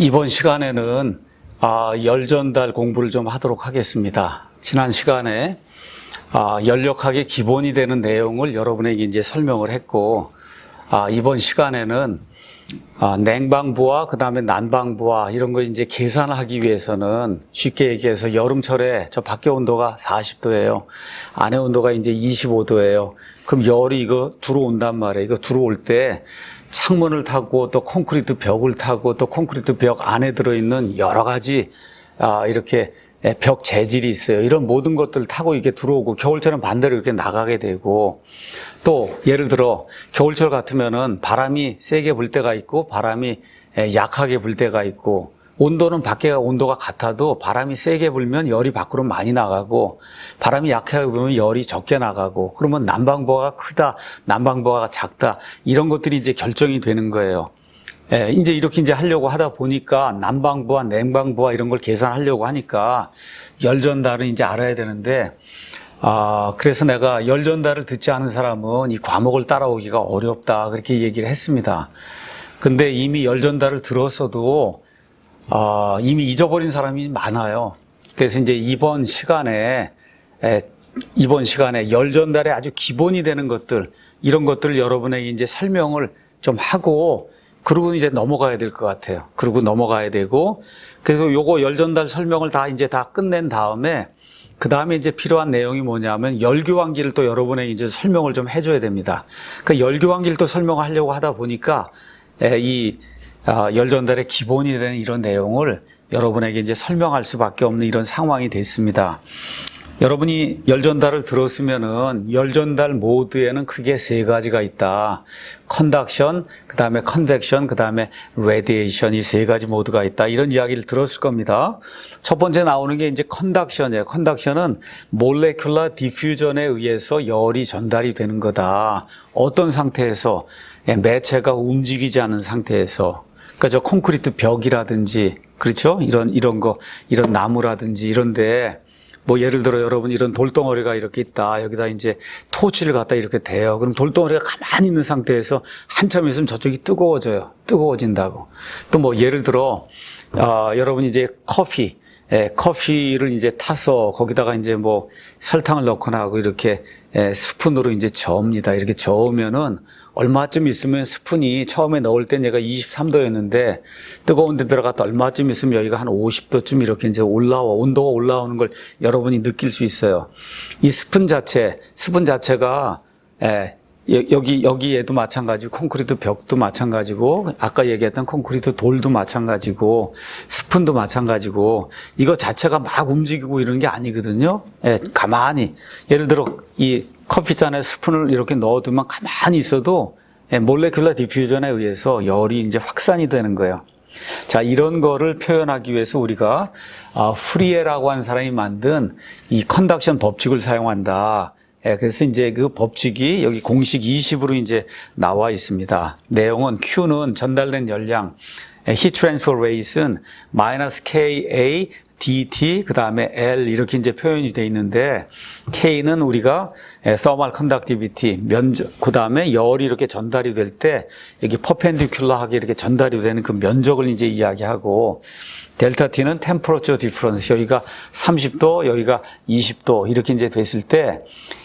이번 시간에는 열 전달 공부를 좀 하도록 하겠습니다. 지난 시간에 연력학의 기본이 되는 내용을 여러분에게 이제 설명을 했고, 이번 시간에는 냉방부와 그 다음에 난방부와 이런 걸 이제 계산하기 위해서는 쉽게 얘기해서 여름철에 저 밖에 온도가 40도예요. 안에 온도가 이제 25도예요. 그럼 열이 이거 들어온단 말이에요. 이거 들어올 때 창문을 타고 또 콘크리트 벽을 타고 또 콘크리트 벽 안에 들어있는 여러 가지 이렇게 벽 재질이 있어요. 이런 모든 것들을 타고 이렇게 들어오고, 겨울철은 반대로 이렇게 나가게 되고, 또 예를 들어 겨울철 같으면은 바람이 세게 불 때가 있고 바람이 약하게 불 때가 있고, 온도는 밖에 온도가 같아도 바람이 세게 불면 열이 밖으로 많이 나가고 바람이 약하게 불면 열이 적게 나가고, 그러면 난방부가 크다, 난방부가 작다, 이런 것들이 이제 결정이 되는 거예요. 이제 이렇게 이제 하려고 하다 보니까 난방부와 냉방부와 이런 걸 계산하려고 하니까 열 전달은 이제 알아야 되는데, 그래서 내가 열 전달을 듣지 않은 사람은 이 과목을 따라오기가 어렵다, 그렇게 얘기를 했습니다. 근데 이미 열 전달을 들었어도 이미 잊어버린 사람이 많아요. 그래서 이제 이번 시간에 열 전달의 아주 기본이 되는 것들, 이런 것들을 여러분에게 이제 설명을 좀 하고, 그러고 이제 넘어가야 될 것 같아요. 그러고 넘어가야 되고, 그래서 요거 열 전달 설명을 다 끝낸 다음에, 그 다음에 이제 필요한 내용이 뭐냐면 열교환기를 또 여러분에게 이제 설명을 좀 해줘야 됩니다. 그 열교환기를 또 설명하려고 하다 보니까 열 전달의 기본이 되는 이런 내용을 여러분에게 이제 설명할 수밖에 없는 이런 상황이 됐습니다. 여러분이 열 전달을 들었으면은 열 전달 모드에는 크게 세 가지가 있다. 컨덕션, 그 다음에 컨벡션, 그 다음에 레디에이션, 이 세 가지 모드가 있다. 이런 이야기를 들었을 겁니다. 첫 번째 나오는 게 이제 컨덕션이에요. 컨덕션은 몰레큘러 디퓨전에 의해서 열이 전달이 되는 거다. 어떤 상태에서? 매체가 움직이지 않는 상태에서. 그러니까 저 콘크리트 벽이라든지, 그렇죠? 이런 거, 이런 나무라든지 이런데, 뭐 예를 들어 여러분 이런 돌덩어리가 이렇게 있다. 여기다 이제 토치를 갖다 이렇게 대요. 그럼 돌덩어리가 가만히 있는 상태에서 한참 있으면 저쪽이 뜨거워져요. 뜨거워진다고. 또 뭐 예를 들어 여러분 이제 커피를 이제 타서 거기다가 이제 뭐 설탕을 넣거나 하고 이렇게 스푼으로 이제 저읍니다. 이렇게 저으면은 얼마쯤 있으면 스푼이 처음에 넣을 땐 얘가 23도였는데 뜨거운 데 들어갔다 얼마쯤 있으면 여기가 한 50도쯤 이렇게 이제 온도가 올라오는 걸 여러분이 느낄 수 있어요. 이 스푼 자체가 여기에도 마찬가지고, 콘크리트 벽도 마찬가지고, 아까 얘기했던 콘크리트 돌도 마찬가지고, 스푼도 마찬가지고, 이거 자체가 막 움직이고 이런 게 아니거든요. 가만히, 예를 들어 이 커피잔에 스푼을 이렇게 넣어두면 가만히 있어도 몰레큘러 디퓨전에 의해서 열이 이제 확산이 되는 거예요. 자, 이런 거를 표현하기 위해서 우리가 프리에라고 하는 사람이 만든 이 컨덕션 법칙을 사용한다. 그래서 이제 그 법칙이 여기 공식 20으로 이제 나와 있습니다. 내용은 Q는 전달된 열량, Heat Transfer Rate은 -KA dt 그 다음에 L 이렇게 이제 표현이 되어 있는데, K는 우리가 Thermal Conductivity 면적, 그 다음에 열이 이렇게 전달이 될 때 여기 퍼펜디큘러하게 이렇게 전달이 되는 그 면적을 이제 이야기하고, 델타 T는 Temperature Difference, 여기가 30도, 여기가 20도 이렇게 이제 됐을 때,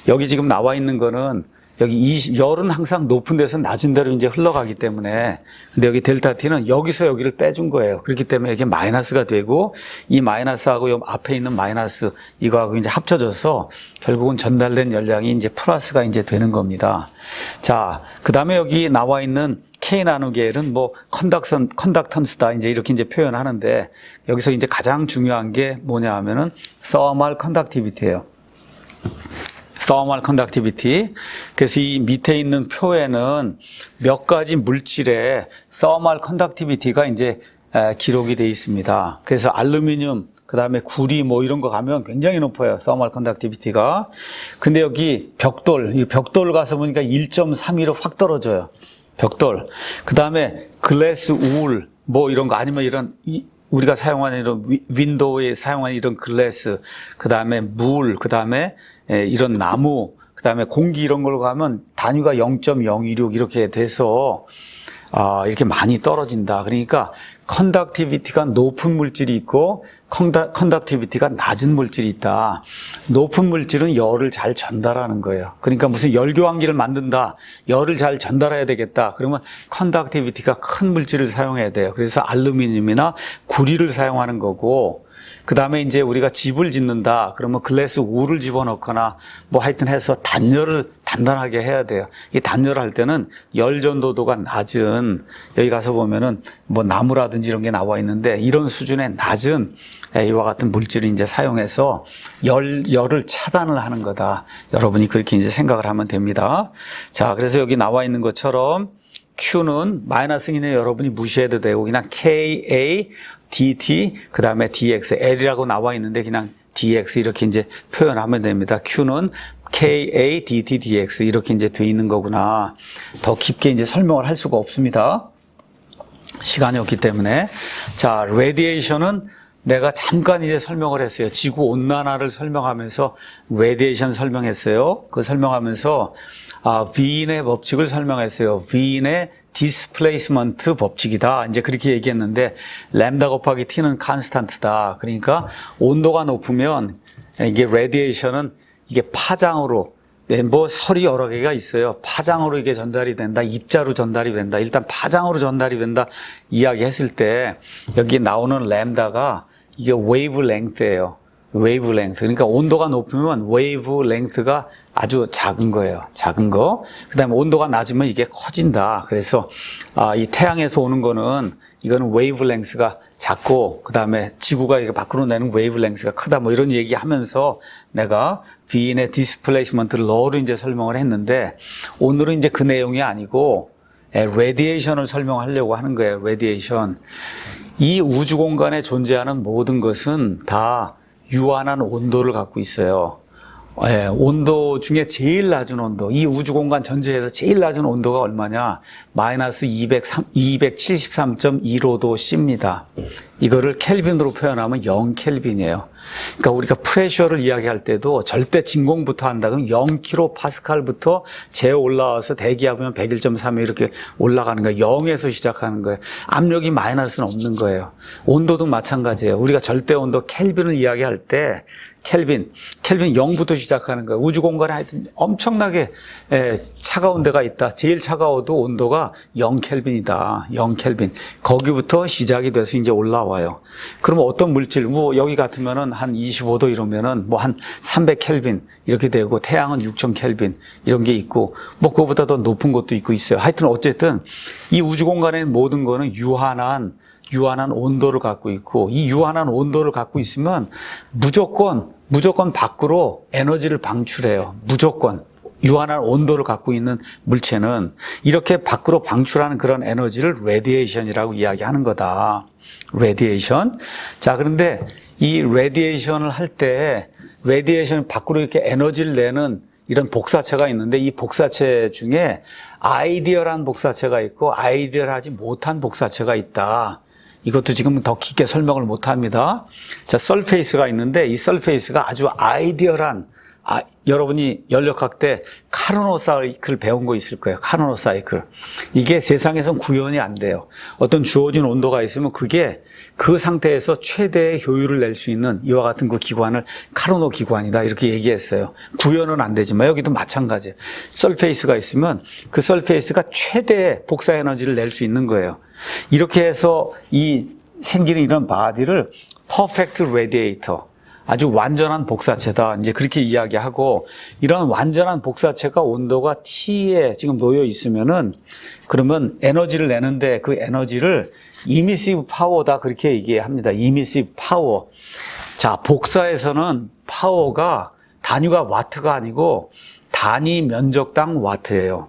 여기 지금 나와 있는 거는 여기 열은 항상 높은 데서 낮은 데로 이제 흘러가기 때문에, 근데 여기 델타 T는 여기서 여기를 빼준 거예요. 그렇기 때문에 이게 마이너스가 되고, 이 마이너스하고 요 앞에 있는 마이너스 이거하고 이제 합쳐져서 결국은 전달된 열량이 이제 플러스가 이제 되는 겁니다. 자, 그 다음에 여기 나와 있는 K 나누기 L은 뭐 컨덕턴스다 이제 이렇게 이제 표현하는데, 여기서 이제 가장 중요한 게 뭐냐 하면은 thermal conductivity예요. thermal conductivity. 그래서 이 밑에 있는 표에는 몇 가지 물질의 thermal conductivity가 이제 기록이 되어 있습니다. 그래서 알루미늄, 그 다음에 구리 뭐 이런 거 가면 굉장히 높아요. thermal conductivity가. 근데 여기 이 벽돌 가서 보니까 1.32로 확 떨어져요. 벽돌. 그 다음에 글래스 우울, 뭐 이런 거, 아니면 이런, 우리가 사용하는 이런 윈도우에 사용하는 이런 글래스, 그 다음에 물, 그 다음에 이런 나무, 그 다음에 공기 이런 걸로 가면 단위가 0.026 이렇게 돼서 이렇게 많이 떨어진다. 그러니까 컨덕티비티가 높은 물질이 있고 컨덕티비티가 낮은 물질이 있다. 높은 물질은 열을 잘 전달하는 거예요. 그러니까 무슨 열교환기를 만든다. 열을 잘 전달해야 되겠다. 그러면 컨덕티비티가 큰 물질을 사용해야 돼요. 그래서 알루미늄이나 구리를 사용하는 거고, 그 다음에 이제 우리가 집을 짓는다. 그러면 글래스 울을 집어넣거나 뭐 하여튼 해서 단열을 단단하게 해야 돼요. 이 단열을 할 때는 열 전도도가 낮은, 여기 가서 보면은 뭐 나무라든지 이런 게 나와 있는데 이런 수준의 낮은 이와 같은 물질을 이제 사용해서 열을 차단을 하는 거다. 여러분이 그렇게 이제 생각을 하면 됩니다. 자, 그래서 여기 나와 있는 것처럼 Q는 마이너스이네 여러분이 무시해도 되고 그냥 KA dt 그 다음에 dx L이라고 나와 있는데 그냥 dx 이렇게 이제 표현하면 됩니다. Q는 KA dt dx 이렇게 이제 돼 있는 거구나. 더 깊게 이제 설명을 할 수가 없습니다. 시간이 없기 때문에. 자, 레디에이션은 내가 잠깐 이제 설명을 했어요. 지구 온난화를 설명하면서 레디에이션 설명했어요. 그 설명하면서 위인의 법칙을 설명했어요. 위인의 디스플레이스먼트 법칙이다. 이제 그렇게 얘기했는데 램다 곱하기 t는 컨스탄트다. 그러니까 온도가 높으면 이게 레디에이션은 이게 파장으로 뭐 설이 여러 개가 있어요. 파장으로 이게 전달이 된다. 입자로 전달이 된다. 일단 파장으로 전달이 된다. 이야기했을 때 여기 나오는 램다가 이게 웨이브 랭스예요. 웨이브 랭스. 그러니까 온도가 높으면 웨이브 랭스가 아주 작은 거예요. 작은 거. 그 다음에 온도가 낮으면 이게 커진다. 그래서 이 태양에서 오는 거는 이거는 웨이브 랭스가 작고 그 다음에 지구가 이게 밖으로 내는 웨이브 랭스가 크다. 뭐 이런 얘기하면서 내가 위인의 디스플레이스먼트를 러로 이제 설명을 했는데 오늘은 이제 그 내용이 아니고 레디에이션을 설명하려고 하는 거예요. 레디에이션. 이 우주 공간에 존재하는 모든 것은 다 유한한 온도를 갖고 있어요. 온도 중에 제일 낮은 온도, 이 우주 공간 전체에서 제일 낮은 온도가 얼마냐? 마이너스 273.15도 C입니다. 이거를 켈빈으로 표현하면 0켈빈이에요. 그러니까 우리가 프레셔를 이야기할 때도 절대 진공부터 한다 그러면 0kPa부터 재어 올라와서 대기압이면 101.3에 이렇게 올라가는 거예요. 0에서 시작하는 거예요. 압력이 마이너스는 없는 거예요. 온도도 마찬가지예요. 우리가 절대 온도 켈빈을 이야기할 때 켈빈 0부터 시작하는 거예요. 우주 공간에 하여튼 엄청나게 차가운 데가 있다. 제일 차가워도 온도가 0켈빈이다. 0켈빈. 거기부터 시작이 돼서 이제 올라와요. 그러면 어떤 물질, 뭐 여기 같으면은 한 25도 이러면은 뭐 한 300켈빈 이렇게 되고 태양은 6000켈빈 이런 게 있고 뭐 그거보다 더 높은 것도 있고 있어요. 하여튼 어쨌든 이 우주 공간의 모든 거는 유한한 온도를 갖고 있고 이 유한한 온도를 갖고 있으면 무조건 밖으로 에너지를 방출해요. 무조건. 유한한 온도를 갖고 있는 물체는 이렇게 밖으로 방출하는 그런 에너지를 레디에이션이라고 이야기하는 거다. 레디에이션. 자, 그런데 이 레디에이션을 할 때 레디에이션 밖으로 이렇게 에너지를 내는 이런 복사체가 있는데 이 복사체 중에 아이디얼한 복사체가 있고 아이디얼하지 못한 복사체가 있다. 이것도 지금은 더 깊게 설명을 못 합니다. 자, 설페이스가 있는데 이 설페이스가 아주 아이디얼한 여러분이 연력학 때 카르노 사이클 배운 거 있을 거예요. 카르노 사이클. 이게 세상에선 구현이 안 돼요. 어떤 주어진 온도가 있으면 그게 그 상태에서 최대의 효율을 낼 수 있는 이와 같은 그 기관을 카르노 기관이다 이렇게 얘기했어요. 구현은 안 되지만 여기도 마찬가지예요. 설페이스가 있으면 그 설페이스가 최대의 복사 에너지를 낼 수 있는 거예요. 이렇게 해서 생기는 이런 바디를 퍼펙트 레디에이터, 아주 완전한 복사체다. 이제 그렇게 이야기하고 이런 완전한 복사체가 온도가 T에 지금 놓여 있으면은 그러면 에너지를 내는데 그 에너지를 이미시브 파워다 그렇게 얘기합니다. 이미시브 파워. 자, 복사에서는 파워가 단위가 와트가 아니고 단위 면적당 와트예요.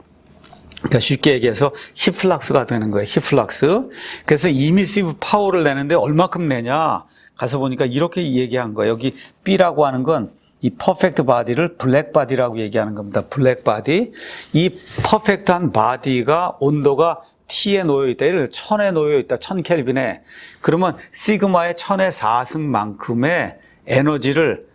그러니까 쉽게 얘기해서 힙플락스가 되는 거예요. 힙플락스. 그래서 이미시브 파워를 내는데 얼마큼 내냐? 가서 보니까 이렇게 얘기한 거예요. 여기 B라고 하는 건 이 퍼펙트 바디를 블랙 바디라고 얘기하는 겁니다. 블랙 바디. 이 퍼펙트한 바디가 온도가 T에 놓여 있다. 예를 들어 1000에 놓여 있다. 1000켈빈에. 그러면 시그마의 1000의 4승만큼의 에너지를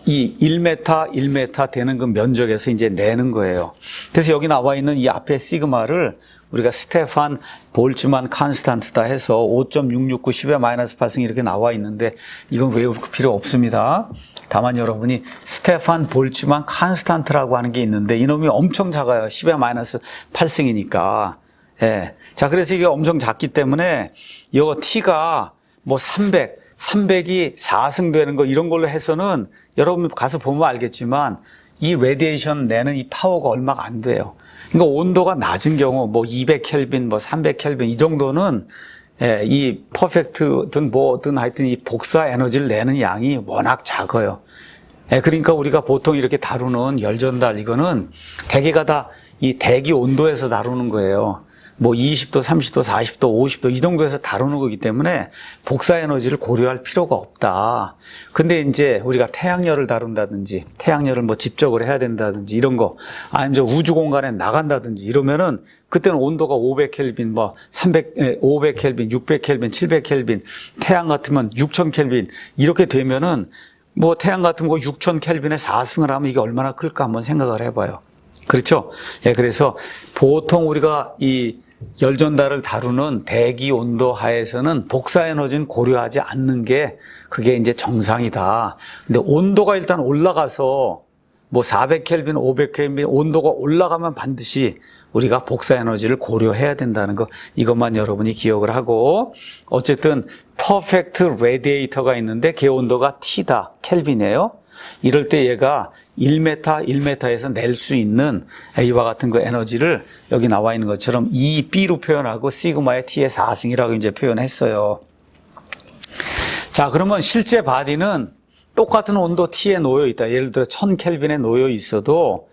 이 1m 되는 그 면적에서 이제 내는 거예요. 그래서 여기 나와 있는 이 앞에 시그마를 우리가 스테판 볼츠만 칸스탄트다 해서 5.669 10의 마이너스 8승 이렇게 나와 있는데 이건 외울 필요 없습니다. 다만 여러분이 스테판 볼츠만 칸스탄트라고 하는 게 있는데 이놈이 엄청 작아요. 10의 마이너스 8승이니까. 예. 자, 그래서 이게 엄청 작기 때문에 요 T가 뭐 300이 4승 되는 거 이런 걸로 해서는 여러분 가서 보면 알겠지만 이 레디에이션 내는 이 파워가 얼마가 안 돼요. 그러니까 온도가 낮은 경우 뭐 200켈빈, 뭐 300켈빈 이 정도는 이 퍼펙트든 뭐든 하여튼 이 복사 에너지를 내는 양이 워낙 작아요. 그러니까 우리가 보통 이렇게 다루는 열전달 이거는 대개가 다 이 대기 온도에서 다루는 거예요. 뭐 20도, 30도, 40도, 50도 이 정도에서 다루는 거기 때문에 복사 에너지를 고려할 필요가 없다. 근데 이제 우리가 태양열을 다룬다든지 태양열을 뭐 집적을 해야 된다든지 이런 거 아니면 저 우주 공간에 나간다든지 이러면은 그때는 온도가 500켈빈, 뭐 500켈빈, 600켈빈, 700켈빈 태양 같으면 6000켈빈 이렇게 되면은 뭐 태양 같은 거 6000켈빈에 4승을 하면 이게 얼마나 클까 한번 생각을 해봐요. 그렇죠? 예, 그래서 보통 우리가 이 열전달을 다루는 대기 온도 하에서는 복사 에너지는 고려하지 않는 게 그게 이제 정상이다. 근데 온도가 일단 올라가서 뭐 400켈빈, 500켈빈 온도가 올라가면 반드시 우리가 복사 에너지를 고려해야 된다는 거 이것만 여러분이 기억을 하고 어쨌든 퍼펙트 레디에이터가 있는데 걔 온도가 T다. 켈빈이에요. 이럴 때 얘가 1m에서 낼 수 있는 이와 같은 그 에너지를 여기 나와 있는 것처럼 EB로 표현하고 시그마의 T의 4승이라고 이제 표현했어요. 자, 그러면 실제 바디는 똑같은 온도 T에 놓여 있다. 예를 들어 1000켈빈에 놓여 있어도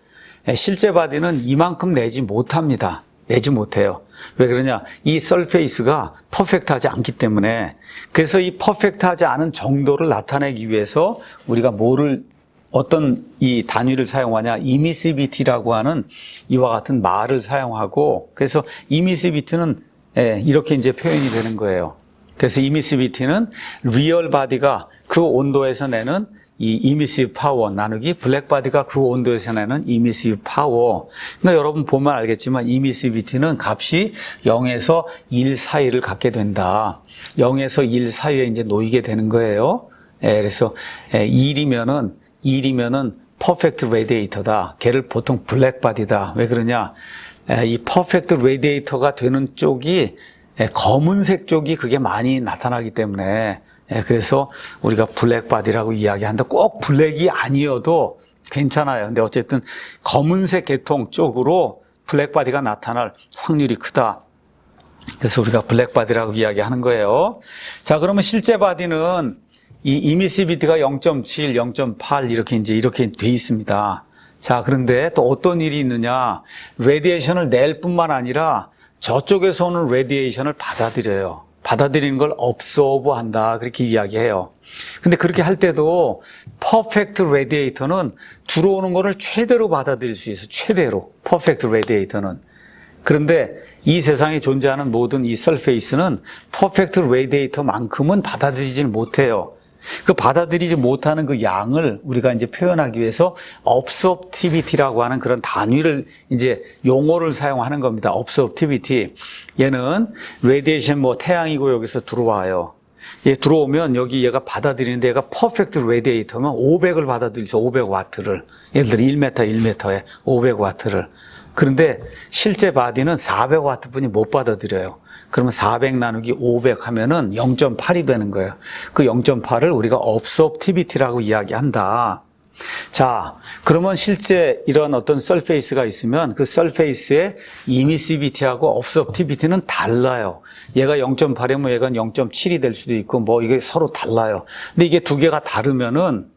실제 바디는 이만큼 내지 못합니다. 내지 못해요. 왜 그러냐? 이 서페이스가 퍼펙트하지 않기 때문에. 그래서 이 퍼펙트하지 않은 정도를 나타내기 위해서 우리가 어떤 이 단위를 사용하냐? 이미시비티라고 하는 이와 같은 말을 사용하고 그래서 이미시비티는 이렇게 이제 표현이 되는 거예요. 그래서 이미시비티는 리얼 바디가 그 온도에서 내는 이 이미시브 파워 나누기 블랙 바디가 그 온도에서 내는 이미시브 파워. 그러니까 여러분 보면 알겠지만 이미시비티는 값이 0에서 1 사이를 갖게 된다. 0에서 1 사이에 이제 놓이게 되는 거예요. 그래서 1이면은 퍼펙트 레디에이터다. 걔를 보통 블랙 바디다. 왜 그러냐? 이 퍼펙트 레디에이터가 되는 쪽이 검은색 쪽이 그게 많이 나타나기 때문에 그래서 우리가 블랙 바디라고 이야기한다. 꼭 블랙이 아니어도 괜찮아요. 근데 어쨌든 검은색 계통 쪽으로 블랙 바디가 나타날 확률이 크다. 그래서 우리가 블랙 바디라고 이야기하는 거예요. 자, 그러면 실제 바디는 이 이미시비티가 0.7, 0.8 이렇게 돼 있습니다. 자, 그런데 또 어떤 일이 있느냐? 레디에이션을 낼 뿐만 아니라 저쪽에서 오는 레디에이션을 받아들여요. 받아들이는 걸 업소브 한다. 그렇게 이야기해요. 근데 그렇게 할 때도 퍼펙트 레디에이터는 들어오는 거를 최대로 받아들일 수 있어요. 최대로. 퍼펙트 레디에이터는. 그런데 이 세상에 존재하는 모든 이 서페이스는 퍼펙트 레디에이터만큼은 받아들이질 못해요. 그 받아들이지 못하는 그 양을 우리가 이제 표현하기 위해서 absorptivity라고 하는 그런 단위를 이제 용어를 사용하는 겁니다. absorptivity. 얘는 radiation 뭐 태양이고 여기서 들어와요. 얘 들어오면 여기 얘가 받아들이는데 얘가 퍼펙트 레디에이터면 500을 받아들이죠. 500와트를. 예를 들어 1m에 500와트를. 그런데 실제 바디는 400와트 뿐이 못 받아들여요. 그러면 400 나누기 500 하면은 0.8이 되는 거예요. 그 0.8을 우리가 absorptivity라고 이야기한다. 자, 그러면 실제 이런 어떤 서페이스가 있으면 그 서페이스의 이미시비티하고 absorptivity는 달라요. 얘가 0.8이면 얘가 0.7이 될 수도 있고 뭐 이게 서로 달라요. 근데 이게 두 개가 다르면은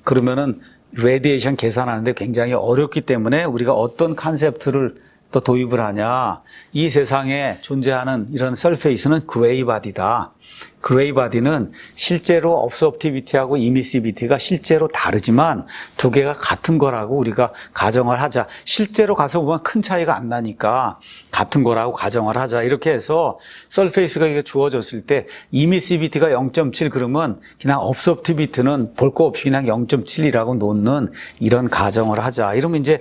그러면은 레디에이션 계산하는데 굉장히 어렵기 때문에 우리가 어떤 컨셉트를 또 도입을 하냐. 이 세상에 존재하는 이런 서페이스는 그레이 바디다. 그레이 바디는 실제로 absorptivity하고 이미시비티가 실제로 다르지만 두 개가 같은 거라고 우리가 가정을 하자. 실제로 가서 보면 큰 차이가 안 나니까 같은 거라고 가정을 하자. 이렇게 해서 서페이스가 이게 주어졌을 때 이미시비티가 0.7 그러면 그냥 absorptivity는 볼 거 없이 그냥 0.7이라고 놓는 이런 가정을 하자. 이러면 이제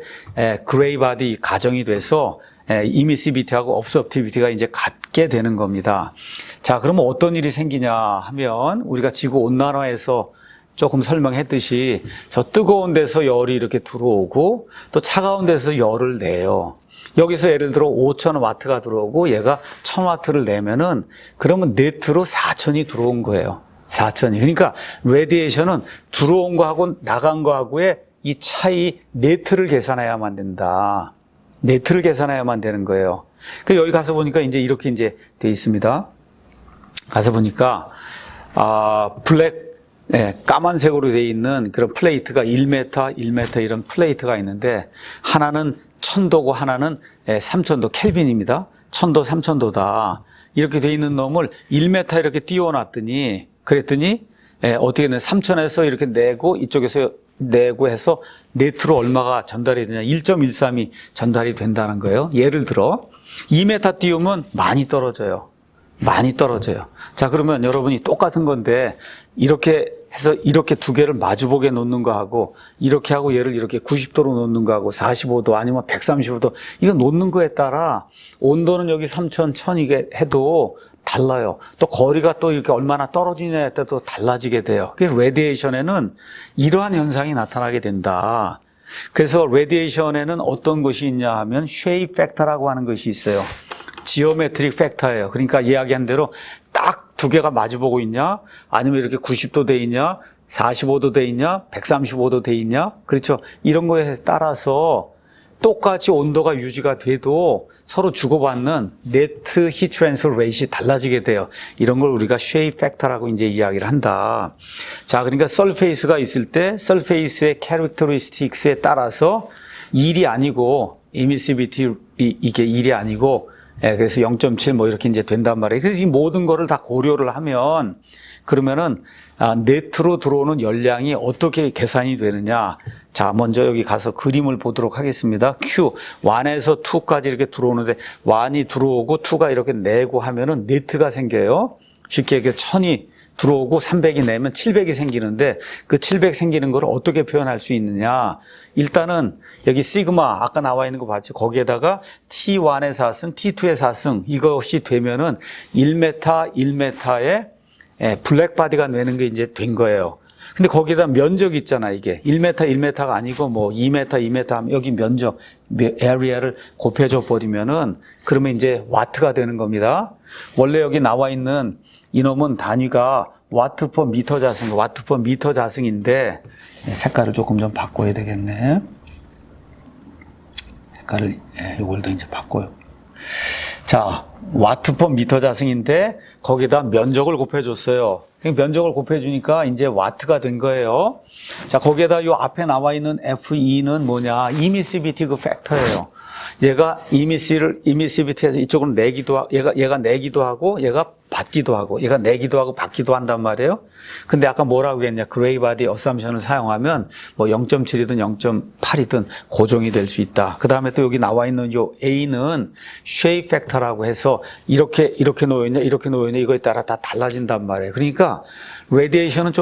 그레이 바디 가정이 돼서 이미시비티하고 업서티비티가 이제 같게 되는 겁니다. 자, 그러면 어떤 일이 생기냐 하면 우리가 지구 온난화에서 조금 설명했듯이 저 뜨거운 데서 열이 이렇게 들어오고 또 차가운 데서 열을 내요. 여기서 예를 들어 5,000와트가 들어오고 얘가 1,000와트를 내면은 그러면 네트로 4,000이 들어온 거예요. 4,000이. 그러니까 레디에이션은 들어온 거하고 나간 거하고의 이 차이 네트를 계산해야만 된다. 네트를 계산해야만 되는 거예요. 그 여기 가서 보니까 이제 이렇게 이제 돼 있습니다. 가서 보니까 블랙 까만색으로 돼 있는 그런 플레이트가 1m, 1m 이런 플레이트가 있는데 하나는 1000도고 하나는 3000도 켈빈입니다. 1000도, 3000도다. 이렇게 돼 있는 놈을 1m 이렇게 띄워놨더니 그랬더니 어떻게 되냐 3000에서 이렇게 내고 이쪽에서 내고 해서 네트로 얼마가 전달이 되냐 1.13이 전달이 된다는 거예요. 예를 들어 2m 띄우면 많이 떨어져요. 많이 떨어져요. 자, 그러면 여러분이 똑같은 건데 이렇게 해서 이렇게 두 개를 마주보게 놓는 거하고 이렇게 하고 얘를 이렇게 90도로 놓는 거하고 45도 아니면 135도 이거 놓는 거에 따라 온도는 여기 3000, 1000이게 해도 달라요. 또 거리가 또 이렇게 얼마나 떨어지냐에 따라 또 달라지게 돼요. 그래서 레디에이션에는 이러한 현상이 나타나게 된다. 그래서 레디에이션에는 어떤 것이 있냐 하면 쉐입 팩터라고 하는 것이 있어요. 지오메트릭 팩터예요. 그러니까 이야기한 대로 딱 두 개가 마주보고 있냐 아니면 이렇게 90도 돼 있냐 45도 돼 있냐 135도 돼 있냐 그렇죠. 이런 거에 따라서 똑같이 온도가 유지가 돼도 서로 주고받는 네트 히트 트랜스퍼 레이트가 달라지게 돼요. 이런 걸 우리가 쉐입 팩터라고 이제 이야기를 한다. 자, 그러니까 설페이스가 있을 때 설페이스의 캐릭터리스틱스에 따라서 1이 아니고 이미시비티 이게 1이 아니고 그래서 0.7 뭐 이렇게 이제 된단 말이에요. 그래서 이 모든 거를 다 고려를 하면 그러면은 네트로 들어오는 열량이 어떻게 계산이 되느냐. 자, 먼저 여기 가서 그림을 보도록 하겠습니다. Q, 1에서 2까지 이렇게 들어오는데 1이 들어오고 2가 이렇게 내고 하면은 네트가 생겨요. 쉽게 얘기해서 1000이 들어오고 300이 내면 700이 생기는데 그 700 생기는 걸 어떻게 표현할 수 있느냐. 일단은 여기 시그마 아까 나와 있는 거 봤죠. 거기에다가 T1의 4승, T2의 4승 이것이 되면은 1m, 1m의 블랙바디가 되는 게 이제 된 거예요. 근데 거기에다 면적이 있잖아, 이게. 1m, 1m가 아니고 뭐 2m, 2m 하면 여기 면적, 에리아를 곱해줘 버리면은 그러면 이제 와트가 되는 겁니다. 원래 여기 나와 있는 이놈은 단위가 와트 퍼 미터 자승, 와트 퍼 미터 자승인데 색깔을 조금 좀 바꿔야 되겠네. 색깔을 이걸 더 이제 바꿔요. 자, 와트 퍼 미터 자승인데 거기다 면적을 곱해줬어요. 면적을 곱해주니까 이제 와트가 된 거예요. 자, 거기에다 요 앞에 나와 있는 FE는 뭐냐? 이미시비티 그 팩터예요. 얘가 이미시비티에서 이쪽으로 내기도 하고, 얘가 내기도 하고, 얘가 받기도 하고, 얘가 내기도 하고, 받기도 한단 말이에요. 근데 아까 뭐라고 했냐? 그레이바디 어썸션을 사용하면 뭐 0.7이든 0.8이든 고정이 될 수 있다. 그 다음에 또 여기 나와 있는 요 A는 쉐입 팩터라고 해서 이렇게 놓여있냐, 이렇게 놓여있냐, 이거에 따라 다 달라진단 말이에요. 그러니까, 레디에이션은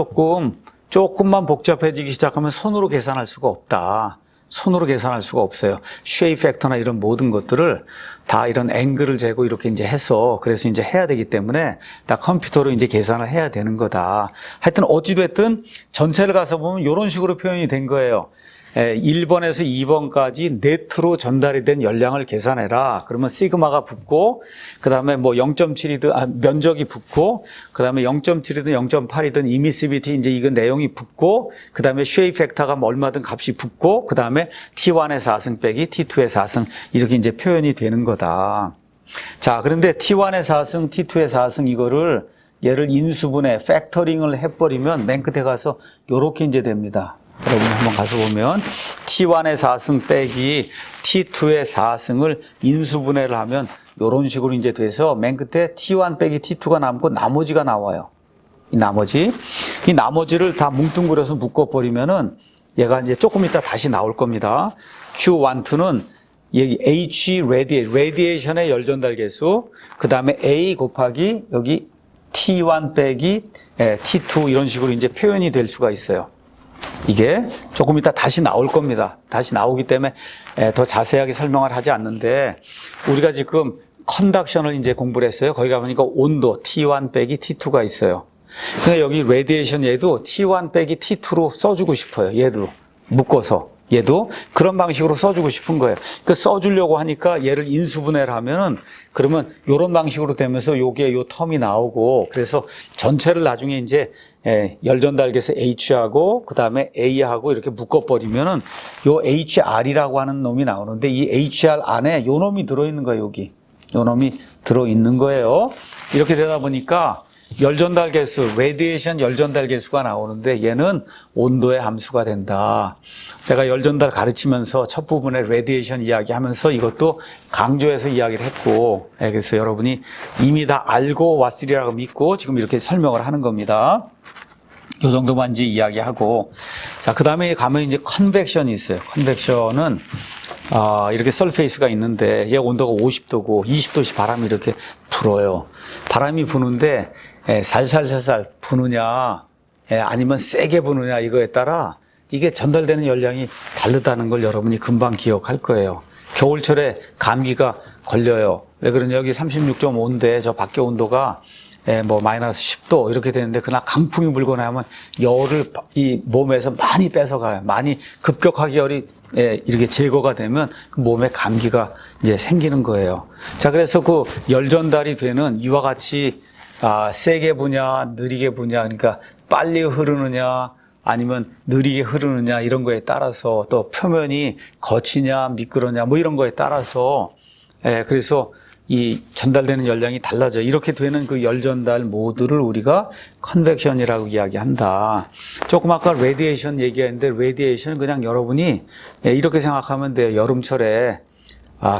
조금만 복잡해지기 시작하면 손으로 계산할 수가 없다. 손으로 계산할 수가 없어요. 쉐입 팩터나 이런 모든 것들을 다 이런 앵글을 재고 이렇게 이제 해서 그래서 이제 해야 되기 때문에 다 컴퓨터로 이제 계산을 해야 되는 거다. 하여튼 어찌됐든 전체를 가서 보면 이런 식으로 표현이 된 거예요. 1번에서 2번까지 네트로 전달이 된 열량을 계산해라. 그러면 시그마가 붙고 그 다음에 뭐 0.7이든 면적이 붙고 그 다음에 0.7이든 0.8이든 이미시비티 이제 이건 내용이 붙고 그 다음에 쉐입 팩터가 뭐 얼마든 값이 붙고 그 다음에 T1의 4승 빼기 T2의 4승 이렇게 이제 표현이 되는 거다. 자, 그런데 T1의 4승, T2의 4승 이거를 얘를 인수분해 팩터링을 해버리면 맨 끝에 가서 요렇게 이제 됩니다. 여러분 한번 가서 보면 T1의 4승 빼기 T2의 4승을 인수분해를 하면 이런 식으로 이제 돼서 맨 끝에 T1 빼기 T2가 남고 나머지가 나와요. 이 나머지를 다 뭉뚱그려서 묶어버리면은 얘가 이제 조금 이따 다시 나올 겁니다. Q12는 여기 H 레디에이션의 열전달 개수, 그 다음에 A 곱하기 여기 T1 빼기 T2 이런 식으로 이제 표현이 될 수가 있어요. 이게 조금 이따 다시 나올 겁니다. 다시 나오기 때문에 더 자세하게 설명을 하지 않는데, 우리가 지금 컨덕션을 이제 공부를 했어요. 거기 가보니까 온도 T1 빼기 T2가 있어요. 근데 여기 레디에이션 얘도 T1 빼기 T2로 써주고 싶어요. 얘도 묶어서. 얘도 그런 방식으로 써주고 싶은 거예요. 그 써주려고 하니까 얘를 인수분해를 하면은, 그러면 요런 방식으로 되면서 요게 요 텀이 나오고, 그래서 전체를 나중에 이제 열전달계에서 H하고 그 다음에 A하고 이렇게 묶어버리면은 요 HR이라고 하는 놈이 나오는데, 이 HR 안에 요 놈이 들어있는 거예요. 여기 요 놈이 들어있는 거예요. 이렇게 되다 보니까 열전달 계수, 레디에이션 열전달 계수가 나오는데, 얘는 온도의 함수가 된다. 내가 열전달 가르치면서 첫 부분에 레디에이션 이야기하면서 이것도 강조해서 이야기를 했고, 그래서 여러분이 이미 다 알고 왔으리라고 믿고 지금 이렇게 설명을 하는 겁니다. 요 정도만 이제 이야기하고, 자, 그 다음에 가면 이제 컨벡션이 있어요. 컨벡션은 이렇게 설페이스가 있는데, 얘 온도가 50도고 20도씩 바람이 이렇게 불어요. 바람이 부는데 살살살살 부느냐 아니면 세게 부느냐, 이거에 따라 이게 전달되는 열량이 다르다는 걸 여러분이 금방 기억할 거예요. 겨울철에 감기가 걸려요. 왜 그러냐, 여기 36.5인데 저 밖에 온도가 뭐 마이너스 10도 이렇게 되는데, 그날 강풍이 불거나 하면 열을 이 몸에서 많이 뺏어가요. 많이 급격하게 열이 이렇게 제거가 되면 그 몸에 감기가 이제 생기는 거예요. 자, 그래서 그 열 전달이 되는 이와 같이 세게 부냐 느리게 부냐, 그러니까 빨리 흐르느냐 아니면 느리게 흐르느냐, 이런 거에 따라서, 또 표면이 거치냐 미끄러냐 뭐 이런 거에 따라서 그래서 이 전달되는 열량이 달라져. 이렇게 되는 그 열 전달 모드를 우리가 컨벡션이라고 이야기한다. 조금 아까 레디에이션 얘기했는데, 레디에이션은 그냥 여러분이 이렇게 생각하면 돼요. 여름철에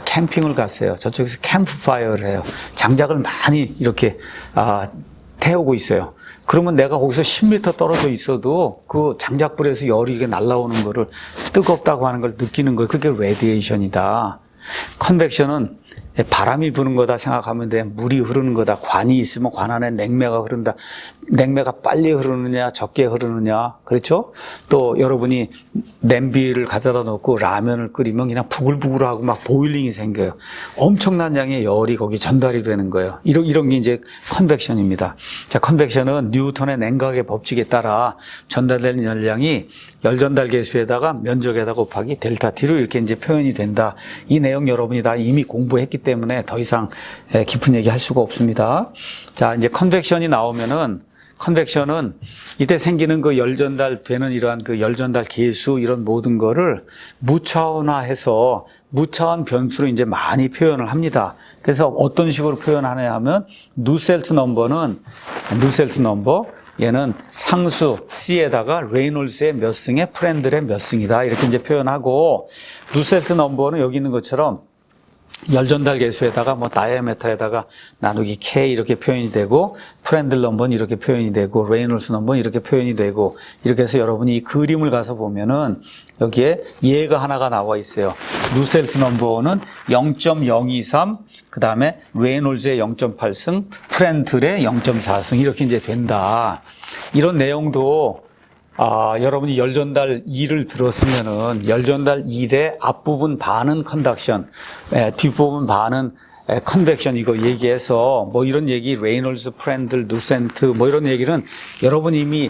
캠핑을 갔어요. 저쪽에서 캠프파이어를 해요. 장작을 많이 이렇게 태우고 있어요. 그러면 내가 거기서 10m 떨어져 있어도 그 장작불에서 열이 이게 날아오는 거를, 뜨겁다고 하는 걸 느끼는 거예요. 그게 레디에이션이다. 컨벡션은 바람이 부는 거다 생각하면 돼. 물이 흐르는 거다. 관이 있으면 관 안에 냉매가 흐른다. 냉매가 빨리 흐르느냐 적게 흐르느냐, 그렇죠? 또 여러분이 냄비를 가져다 놓고 라면을 끓이면 그냥 부글부글하고 막 보일링이 생겨요. 엄청난 양의 열이 거기 전달이 되는 거예요. 이런 게 이제 컨벡션입니다. 자, 컨벡션은 뉴턴의 냉각의 법칙에 따라 전달되는 열량이 열전달 계수에다가 면적에다 곱하기 델타 T로 이렇게 이제 표현이 된다. 이 내용 여러분이 다 이미 공부했기 때문에 더 이상 깊은 얘기 할 수가 없습니다. 자, 이제 컨벡션이 나오면은, 컨벡션은 이때 생기는 그 열전달 되는 이러한 그 열전달 계수, 이런 모든 거를 무차원화해서 무차원 변수로 이제 많이 표현을 합니다. 그래서 어떤 식으로 표현하냐 하면, 누셀트 넘버는, 누셀트 넘버, 얘는 상수 C에다가 레이놀스의 몇 승에 프렌들의 몇 승이다, 이렇게 이제 표현하고, 누셀트 넘버는 여기 있는 것처럼 열전달 계수에다가 뭐 다이아메터에다가 나누기 K 이렇게 표현이 되고, 프렌들 넘버는 이렇게 표현이 되고, 레이놀스 넘버는 이렇게 표현이 되고, 이렇게 해서 여러분이 이 그림을 가서 보면은 여기에 얘가 하나가 나와 있어요. 누셀트 넘버는 0.023, 그 다음에 레이놀즈의 0.8승, 프렌틀의 0.4승, 이렇게 이제 된다. 이런 내용도 여러분이 열전달 2를 들었으면은, 열전달 1의 앞부분 반은 컨덕션, 뒷부분 반은 컨벡션, 이거 얘기해서 뭐 이런 얘기, 레이놀즈, 프렌들, 누센트 뭐 이런 얘기는 여러분 이미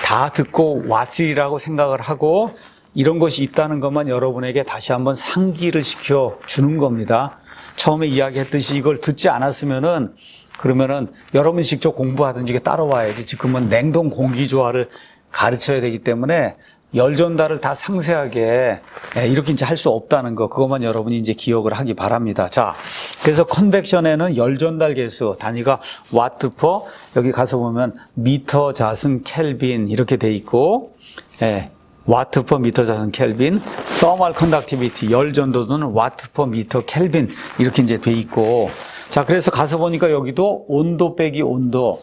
다 듣고 왔으리라고 생각을 하고, 이런 것이 있다는 것만 여러분에게 다시 한번 상기를 시켜 주는 겁니다. 처음에 이야기했듯이 이걸 듣지 않았으면은, 그러면은 여러분이 직접 공부하든지 이게 따라와야지. 지금은 냉동 공기조화를 가르쳐야 되기 때문에 열 전달을 다 상세하게 이렇게 이제 할 수 없다는 거, 그것만 여러분이 이제 기억을 하기 바랍니다. 자, 그래서 컨벡션에는 열 전달 계수 단위가 와트 퍼, 여기 가서 보면 미터 자승 켈빈 이렇게 돼 있고, 와트 퍼 미터 자승 켈빈, 서멀 컨덕티비티 열 전도도는 와트 퍼 미터 켈빈 이렇게 이제 돼 있고, 자, 그래서 가서 보니까 여기도 온도 빼기 온도,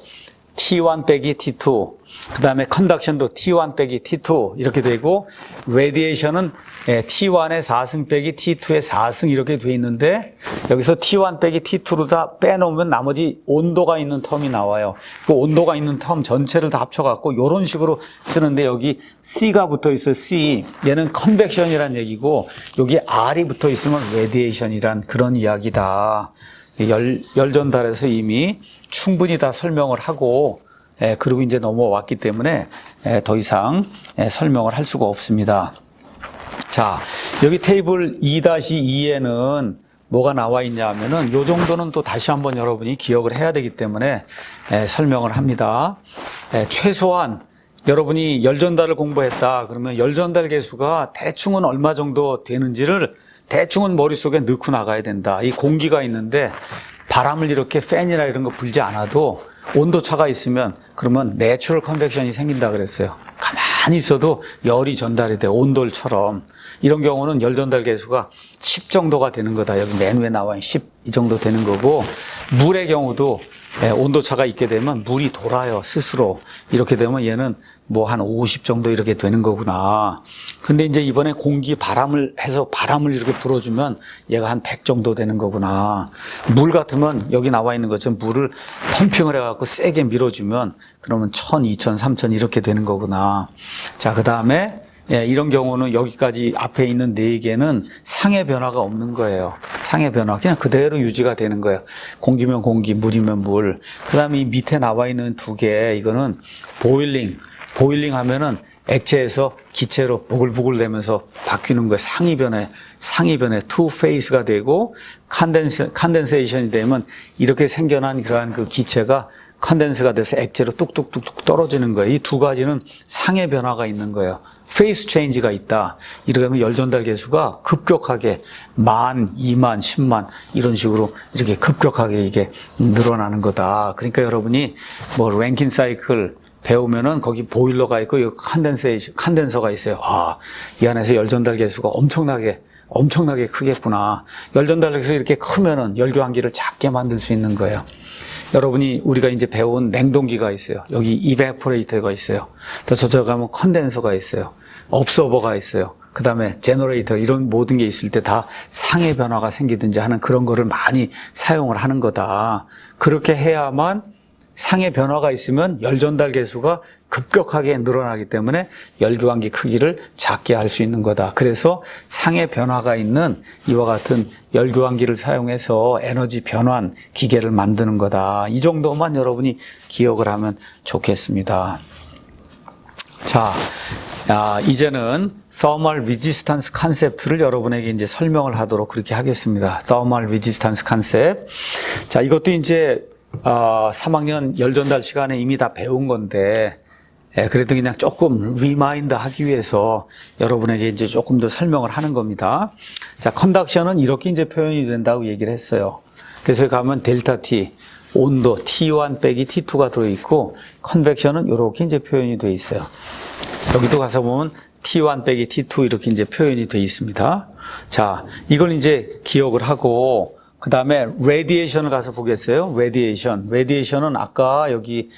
T1 빼기 T2, 그 다음에 컨덕션도 T1 빼기 T2 이렇게 되고, 레디에이션은 T1의 4승 빼기 T2의 4승 이렇게 돼 있는데, 여기서 T1 빼기 T2로 다 빼놓으면 나머지 온도가 있는 텀이 나와요. 그 온도가 있는 텀 전체를 다 합쳐갖고 이런 식으로 쓰는데, 여기 C가 붙어 있어요. C. 얘는 컨벡션이란 얘기고, 여기 R이 붙어 있으면 레디에이션이란 그런 이야기다. 열 전달에서 이미 충분히 다 설명을 하고, 그리고 이제 넘어왔기 때문에 더 이상 설명을 할 수가 없습니다. 자, 여기 테이블 2-2에는 뭐가 나와 있냐 하면은 요 정도는 또 다시 한번 여러분이 기억을 해야 되기 때문에 설명을 합니다. 최소한 여러분이 열전달을 공부했다 그러면 열전달 계수가 대충은 얼마 정도 되는지를 대충은 머릿속에 넣고 나가야 된다. 이 공기가 있는데 바람을 이렇게 팬이나 이런 거 불지 않아도 온도차가 있으면 그러면 내추럴 컨벡션이 생긴다 그랬어요. 가만히 있어도 열이 전달이 돼, 온돌처럼. 이런 경우는 열 전달 계수가 10 정도가 되는 거다. 여기 맨 위에 나와 있는 10 이 정도 되는 거고, 물의 경우도 온도차가 있게 되면 물이 돌아요, 스스로. 이렇게 되면 얘는 뭐 한 50 정도 이렇게 되는 거구나. 근데 이제 이번에 공기 바람을 해서 바람을 이렇게 불어주면 얘가 한 100 정도 되는 거구나. 물 같으면 여기 나와 있는 것처럼 물을 펌핑을 해갖고 세게 밀어주면 그러면 1000, 2000, 3000 이렇게 되는 거구나. 자, 그 다음에 이런 경우는 여기까지 앞에 있는 4개는 상의 변화가 없는 거예요. 상의 변화. 그냥 그대로 유지가 되는 거예요. 공기면 공기, 물이면 물. 그 다음에 이 밑에 나와 있는 2개, 이거는 보일링. 보일링 하면은 액체에서 기체로 보글보글 되면서 바뀌는 거예요. 상이 변해 투 페이스가 되고, 컨덴세이션이 되면 이렇게 생겨난 그러한 그 기체가 컨덴스가 돼서 액체로 뚝뚝뚝뚝 떨어지는 거예요. 이 2가지는 상의 변화가 있는 거예요. 페이스 체인지가 있다. 이렇게 하면 열 전달 계수가 급격하게 10,000, 20,000, 10,000 이런 식으로 이렇게 급격하게 이게 늘어나는 거다. 그러니까 여러분이 뭐 랭킨 사이클 배우면은 거기 보일러가 있고 이 컨덴서가 있어요. 아, 이 안에서 열 전달 계수가 엄청나게 크겠구나. 열 전달 계수 이렇게 크면은 열교환기를 작게 만들 수 있는 거예요. 여러분이 우리가 이제 배운 냉동기가 있어요. 여기 이베포레이터가 있어요. 또 저쪽 가면 컨덴서가 있어요. 업소버가 있어요. 그 다음에 제너레이터 이런 모든 게 있을 때 다 상의 변화가 생기든지 하는 그런 거를 많이 사용을 하는 거다. 그렇게 해야만 상의 변화가 있으면 열 전달 계수가 급격하게 늘어나기 때문에 열교환기 크기를 작게 할 수 있는 거다. 그래서 상의 변화가 있는 이와 같은 열교환기를 사용해서 에너지 변환 기계를 만드는 거다. 이 정도만 여러분이 기억을 하면 좋겠습니다. 자, 이제는 Thermal Resistance Concept를 여러분에게 이제 설명을 하도록 그렇게 하겠습니다. Thermal Resistance Concept. 자, 이것도 이제 3학년 열전달 시간에 이미 다 배운 건데, 그래도 그냥 조금 리마인드 하기 위해서 여러분에게 이제 조금 더 설명을 하는 겁니다. 자, 컨덕션은 이렇게 이제 표현이 된다고 얘기를 했어요. 그래서 가면 델타 T, 온도 T1 빼기 T2가 들어있고, 컨벡션은 이렇게 이제 표현이 되어 있어요. 여기도 가서 보면 T1 빼기 T2 이렇게 이제 표현이 되어 있습니다. 자, 이걸 이제 기억을 하고, 그 다음에 레디에이션을 가서 보겠어요. 레디에이션은 아까 여기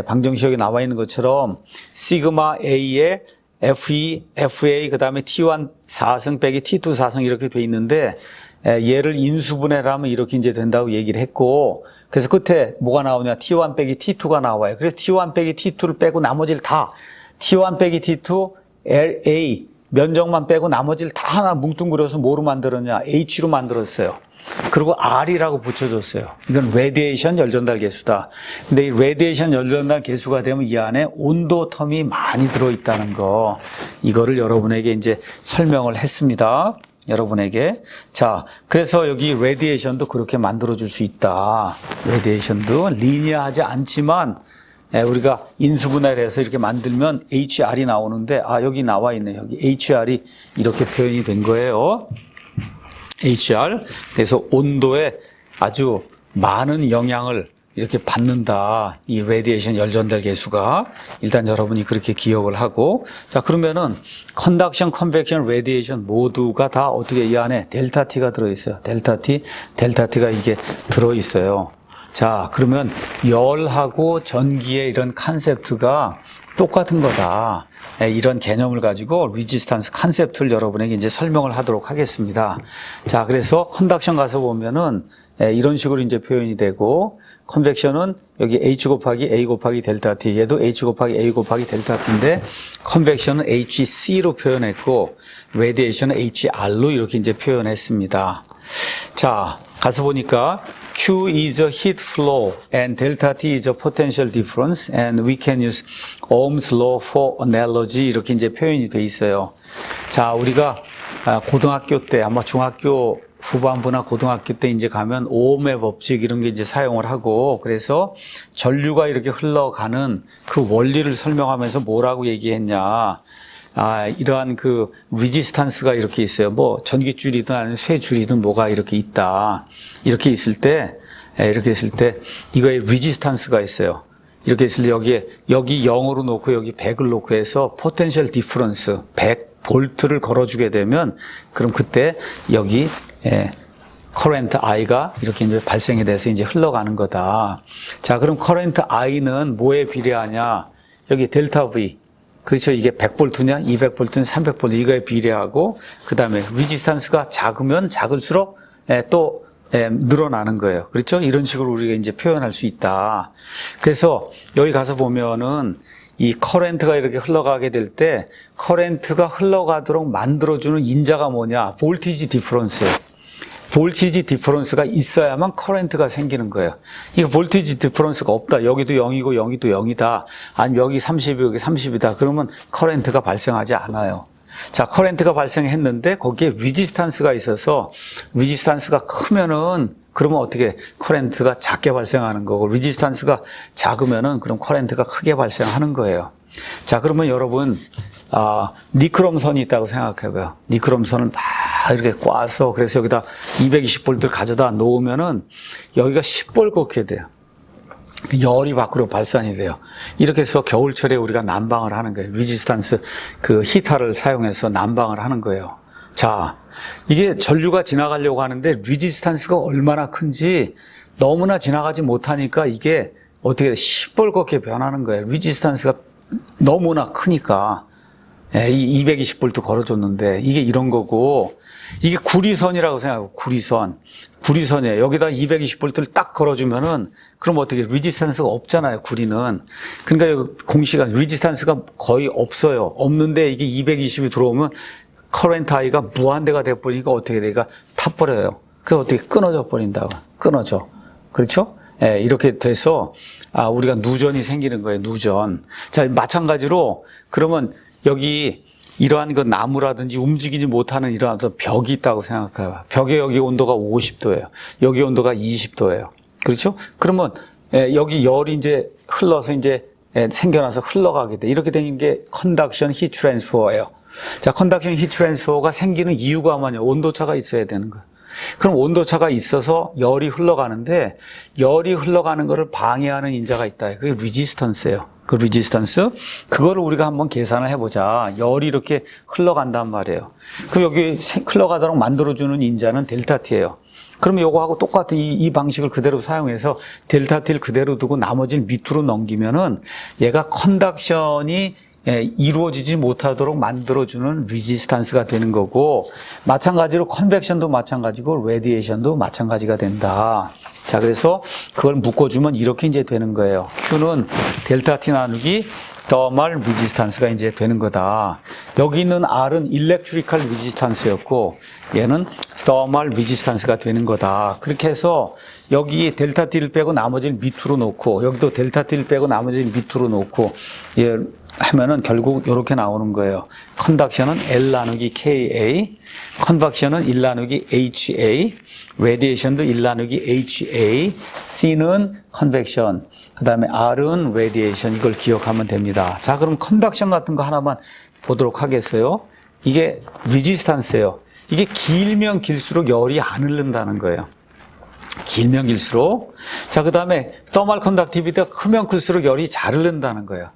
방정식에 나와 있는 것처럼 시그마 A에 FE, FA 그 다음에 T1 4승 빼기 T2 4승 이렇게 돼 있는데, 얘를 인수분해를 하면 이렇게 이제 된다고 얘기를 했고, 그래서 끝에 뭐가 나오냐, T1 빼기 T2가 나와요. 그래서 T1 빼기 T2를 빼고 나머지를 다 T1 빼기 T2 LA 면적만 빼고 나머지를 다 하나 뭉뚱그려서 뭐로 만들었냐, H로 만들었어요. 그리고 R이라고 붙여줬어요. 이건 레디에이션 열전달 계수다. 근데 이 레디에이션 열전달 계수가 되면 이 안에 온도 텀이 많이 들어있다는 거, 이거를 여러분에게 이제 설명을 했습니다. 여러분에게. 자, 그래서 여기 레디에이션도 그렇게 만들어줄 수 있다. 레디에이션도 리니어하지 않지만 우리가 인수분해를 해서 이렇게 만들면 HR이 나오는데, 여기 나와 있네. 여기 HR이 이렇게 표현이 된 거예요. HR. 그래서 온도에 아주 많은 영향을 이렇게 받는다. 이 레디에이션 열전달 계수가. 일단 여러분이 그렇게 기억을 하고. 자, 그러면은 컨덕션, 컨벡션, 레디에이션 모두가 다 어떻게 이 안에 델타 T가 들어있어요. 델타 T가 이게 들어있어요. 자, 그러면 열하고 전기의 이런 컨셉트가 똑같은 거다. 이런 개념을 가지고 레지스탄스 컨셉트를 여러분에게 이제 설명을 하도록 하겠습니다. 자, 그래서 컨덕션 가서 보면은 이런 식으로 이제 표현이 되고, 컨벡션은 여기 H 곱하기 A 곱하기 델타 T, 얘도 H 곱하기 A 곱하기 델타 T인데, 컨벡션은 HC로 표현했고, 레디에이션은 HR로 이렇게 이제 표현했습니다. 자, 가서 보니까 Q is a heat flow and delta T is a potential difference and we can use Ohm's law for analogy 이렇게 이제 표현이 돼 있어요. 자, 우리가 고등학교 때 아마 중학교 후반부나 고등학교 때 이제 가면 오음의 법칙 이런 게 이제 사용을 하고 그래서 전류가 이렇게 흘러가는 그 원리를 설명하면서 뭐라고 얘기했냐. 이러한 그 레지스탄스가 이렇게 있어요. 뭐 전기줄이든 아니면 쇠줄이든 뭐가 이렇게 있다. 이렇게 있을 때 이거에 레지스탄스가 있어요. 이렇게 있을 때 여기 0으로 놓고 여기 100을 놓고 해서 포텐셜 디퍼런스 100볼트를 걸어주게 되면 그럼 그때 여기 커런트 I가 이렇게 이제 발생이 돼서 이제 흘러가는 거다. 자, 그럼 커런트 I는 뭐에 비례하냐? 여기 델타 V. 그렇죠. 이게 100볼트냐, 200볼트냐, 300볼트 이거에 비례하고 그다음에 레지스탄스가 작으면 작을수록 또 늘어나는 거예요. 그렇죠? 이런 식으로 우리가 이제 표현할 수 있다. 그래서 여기 가서 보면은 이 커런트가 이렇게 흘러가게 될 때 커런트가 흘러가도록 만들어주는 인자가 뭐냐? 볼티지 디퍼런스예요. 볼티지 디퍼런스가 있어야만 커런트가 생기는 거예요. 이거 볼티지 디퍼런스가 없다. 여기도 0이고 여기도 0이다. 아니면 여기 30이 여기 30이다. 그러면 커런트가 발생하지 않아요. 자, 커런트가 발생했는데 거기에 레지스탄스가 있어서 레지스탄스가 크면은 그러면 어떻게 커런트가 작게 발생하는 거고 레지스탄스가 작으면은 그럼 커런트가 크게 발생하는 거예요. 자, 그러면 여러분 니크롬선이 있다고 생각해봐요. 니크롬선을 막 이렇게 꽈서 그래서 여기다 220볼트를 가져다 놓으면은 여기가 시뻘겋게 돼요. 열이 밖으로 발산이 돼요. 이렇게 해서 겨울철에 우리가 난방을 하는 거예요. 레지스탄스 그 히터를 사용해서 난방을 하는 거예요. 자, 이게 전류가 지나가려고 하는데 레지스탄스가 얼마나 큰지 너무나 지나가지 못하니까 이게 어떻게 시뻘겋게 변하는 거예요. 레지스탄스가 너무나 크니까. 이 220볼트 걸어줬는데 이게 이런 거고 이게 구리선이라고 생각하고 구리선이에요. 여기다 220볼트를 딱 걸어주면은 그럼 어떻게 레지스탄스가 없잖아요. 구리는. 그러니까 여기 공시가 레지스탄스가 거의 없어요. 없는데 이게 220이 들어오면 커런트 I가 무한대가 돼버리니까 어떻게 돼가 타버려요. 그래서 어떻게 끊어져 버린다고. 끊어져. 그렇죠? 이렇게 돼서 우리가 누전이 생기는 거예요. 누전. 자, 마찬가지로 그러면 여기 이러한 그 나무라든지 움직이지 못하는 이러한 벽이 있다고 생각해요. 벽에 여기 온도가 50도예요. 여기 온도가 20도예요. 그렇죠? 그러면 여기 열이 이제 흘러서 이제 생겨나서 흘러가게 돼. 이렇게 되는 게 컨덕션 히트 트랜스퍼예요. 자, 컨덕션 히트 트랜스퍼가 생기는 이유가 뭐냐? 온도차가 있어야 되는 거예요. 그럼 온도차가 있어서 열이 흘러가는데 열이 흘러가는 것을 방해하는 인자가 있다. 그게 레지스턴스예요. 그 레지스턴스 그거를 우리가 한번 계산을 해보자. 열이 이렇게 흘러간단 말이에요. 그럼 여기 흘러가도록 만들어주는 인자는 델타 T예요. 그러면 요거하고 똑같은 이 방식을 그대로 사용해서 델타 T를 그대로 두고 나머지를 밑으로 넘기면은 얘가 컨덕션이 이루어지지 못하도록 만들어주는 레지스탄스가 되는 거고 마찬가지로 컨벡션도 마찬가지고 레디에이션도 마찬가지가 된다. 자, 그래서 그걸 묶어주면 이렇게 이제 되는 거예요. Q는 델타 T 나누기 더멀 레지스탄스가 이제 되는 거다. 여기 있는 R은 일렉트리컬 레지스탄스였고 얘는 더멀 레지스탄스가 되는 거다. 그렇게 해서 여기 델타 T를 빼고 나머지를 밑으로 놓고 여기도 델타 T를 빼고 나머지를 밑으로 놓고 하면은 결국 이렇게 나오는 거예요. 컨덕션은 L 나누기 KA, 컨벡션은 1 나누기 HA, 레디에이션도 1 나누기 HA, C는 컨벡션, 그 다음에 R은 레디에이션 이걸 기억하면 됩니다. 자, 그럼 컨덕션 같은 거 하나만 보도록 하겠어요. 이게 레지스탄스예요. 이게 길면 길수록 열이 안 흐른다는 거예요. 길면 길수록. 자, 그 다음에 더멀 컨덕티비티가 크면 클수록 열이 잘 흐른다는 거예요.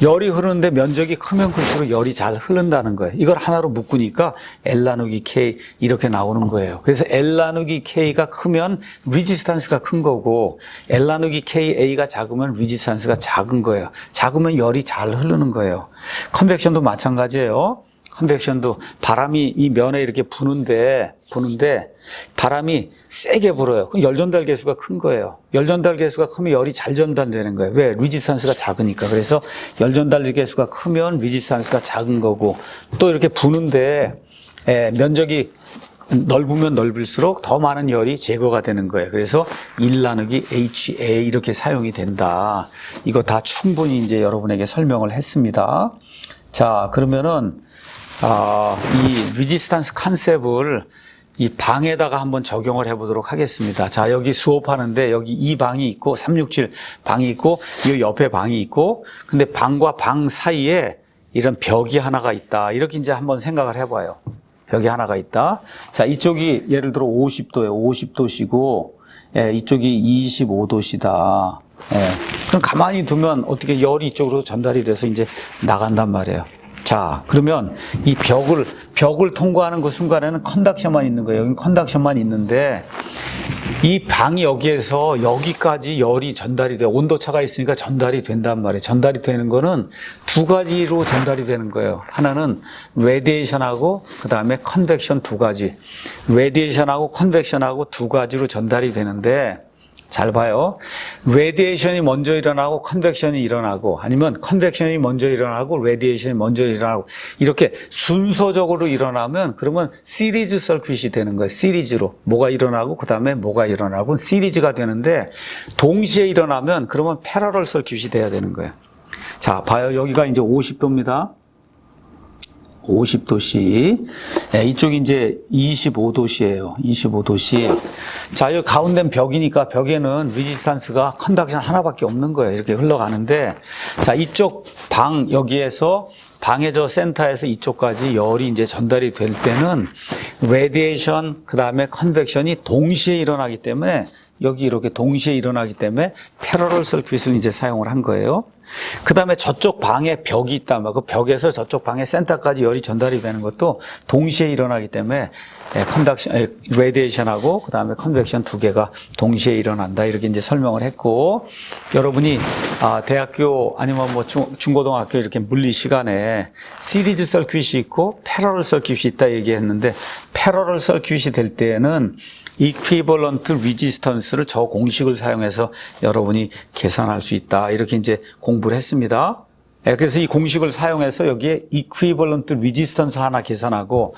열이 흐르는데 면적이 크면 클수록 열이 잘 흐른다는 거예요. 이걸 하나로 묶으니까 L 나누기 K 이렇게 나오는 거예요. 그래서 L 나누기 K가 크면 리지스탄스가 큰 거고 L 나누기 KA가 작으면 리지스탄스가 작은 거예요. 작으면 열이 잘 흐르는 거예요. 컨벡션도 마찬가지예요. 컨벡션도 바람이 이 면에 이렇게 부는데 바람이 세게 불어요. 그럼 열 전달 계수가 큰 거예요. 열 전달 계수가 크면 열이 잘 전달되는 거예요. 왜? 리지스탄스가 작으니까. 그래서 열 전달 계수가 크면 리지스탄스가 작은 거고 또 이렇게 부는데 면적이 넓으면 넓을수록 더 많은 열이 제거가 되는 거예요. 그래서 1 나누기 HA 이렇게 사용이 된다. 이거 다 충분히 이제 여러분에게 설명을 했습니다. 자, 그러면은 이 리지스탄스 컨셉을 이 방에다가 한번 적용을 해보도록 하겠습니다. 자, 여기 수업하는데 여기 이 방이 있고 367 방이 있고 이 옆에 방이 있고 근데 방과 방 사이에 이런 벽이 하나가 있다. 이렇게 이제 한번 생각을 해봐요. 벽이 하나가 있다. 자, 이쪽이 예를 들어 50도예요. 50도시고 이쪽이 25도시다. 그럼 가만히 두면 어떻게 열이 이쪽으로 전달이 돼서 이제 나간단 말이에요. 자, 그러면 이 벽을 통과하는 그 순간에는 컨덕션만 있는 거예요. 여기 컨덕션만 있는데 이 방이 여기에서 여기까지 열이 전달이 돼요. 온도차가 있으니까 전달이 된단 말이에요. 전달이 되는 거는 두 가지로 전달이 되는 거예요. 하나는 레디에이션하고 그다음에 컨벡션 두 가지. 레디에이션하고 컨벡션하고 두 가지로 전달이 되는데 잘 봐요. 레디에이션이 먼저 일어나고 컨벡션이 일어나고 아니면 컨벡션이 먼저 일어나고 레디에이션이 먼저 일어나고 이렇게 순서적으로 일어나면 그러면 시리즈 서킷이 되는 거예요. 시리즈로 뭐가 일어나고 그다음에 뭐가 일어나고 시리즈가 되는데 동시에 일어나면 그러면 패러럴 서킷이 돼야 되는 거예요. 자, 봐요. 여기가 이제 50도입니다. 50도씨. 이쪽이 이제 25도씨예요. 25도씨. 자, 여기 가운데는 벽이니까 벽에는 리지스탄스가 컨덕션 하나밖에 없는 거예요. 이렇게 흘러가는데, 자, 이쪽 방, 여기에서 방의 저 센터에서 이쪽까지 열이 이제 전달이 될 때는 레디에이션, 그 다음에 컨벡션이 동시에 일어나기 때문에 여기 이렇게 동시에 일어나기 때문에 패러럴 서킷을 이제 사용을 한 거예요. 그 다음에 저쪽 방에 벽이 있다. 그 벽에서 저쪽 방의 센터까지 열이 전달이 되는 것도 동시에 일어나기 때문에 레디에이션하고 그 다음에 컨벡션 두 개가 동시에 일어난다. 이렇게 이제 설명을 했고, 여러분이 대학교 아니면 뭐 중고등학교 이렇게 물리 시간에 시리즈 서킷이 있고 패러럴 서킷이 있다 얘기했는데 패러럴 서킷이 될 때에는 이퀴벌런트 리지스턴스를 저 공식을 사용해서 여러분이 계산할 수 있다. 이렇게 이제 공부를 했습니다. 그래서 이 공식을 사용해서 여기에 이퀴벌런트 리지스턴스 하나 계산하고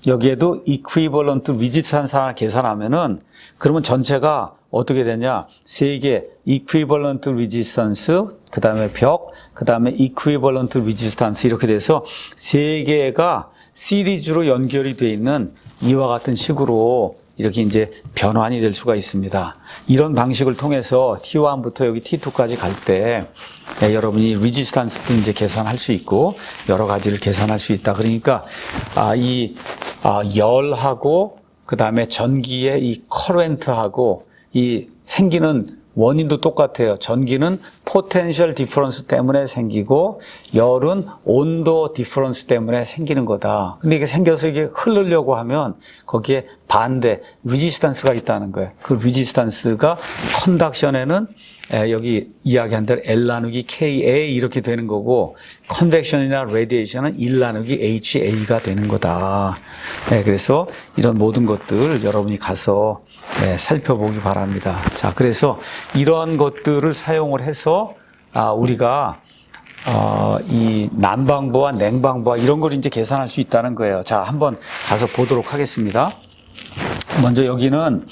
여기에도 이퀴벌런트 리지스턴스 하나 계산하면은 그러면 전체가 어떻게 되냐? 세 개 이퀴벌런트 리지스턴스, 그 다음에 벽, 그 다음에 이퀴벌런트 리지스턴스 이렇게 돼서 세 개가 시리즈로 연결이 되어 있는 이와 같은 식으로 이렇게 이제 변환이 될 수가 있습니다. 이런 방식을 통해서 T1부터 여기 T2까지 갈 때 여러분이 리지스탄스도 이제 계산할 수 있고 여러 가지를 계산할 수 있다. 그러니까 열하고 그 다음에 전기의 이 커런트하고 이 생기는 원인도 똑같아요. 전기는 포텐셜 디퍼런스 때문에 생기고 열은 온도 디퍼런스 때문에 생기는 거다. 근데 이게 생겨서 이게 흐르려고 하면 거기에 반대 리지스탄스가 있다는 거예요. 그 리지스탄스가 컨덕션에는 여기 이야기한 대로 L 나누기 KA 이렇게 되는 거고 컨벡션이나 레디에이션은 1 나누기 HA가 되는 거다. 그래서 이런 모든 것들 여러분이 가서 살펴보기 바랍니다. 자, 그래서 이런 것들을 사용을 해서 우리가 이 난방부와 냉방부와 이런 걸 이제 계산할 수 있다는 거예요. 자, 한번 가서 보도록 하겠습니다. 먼저 여기는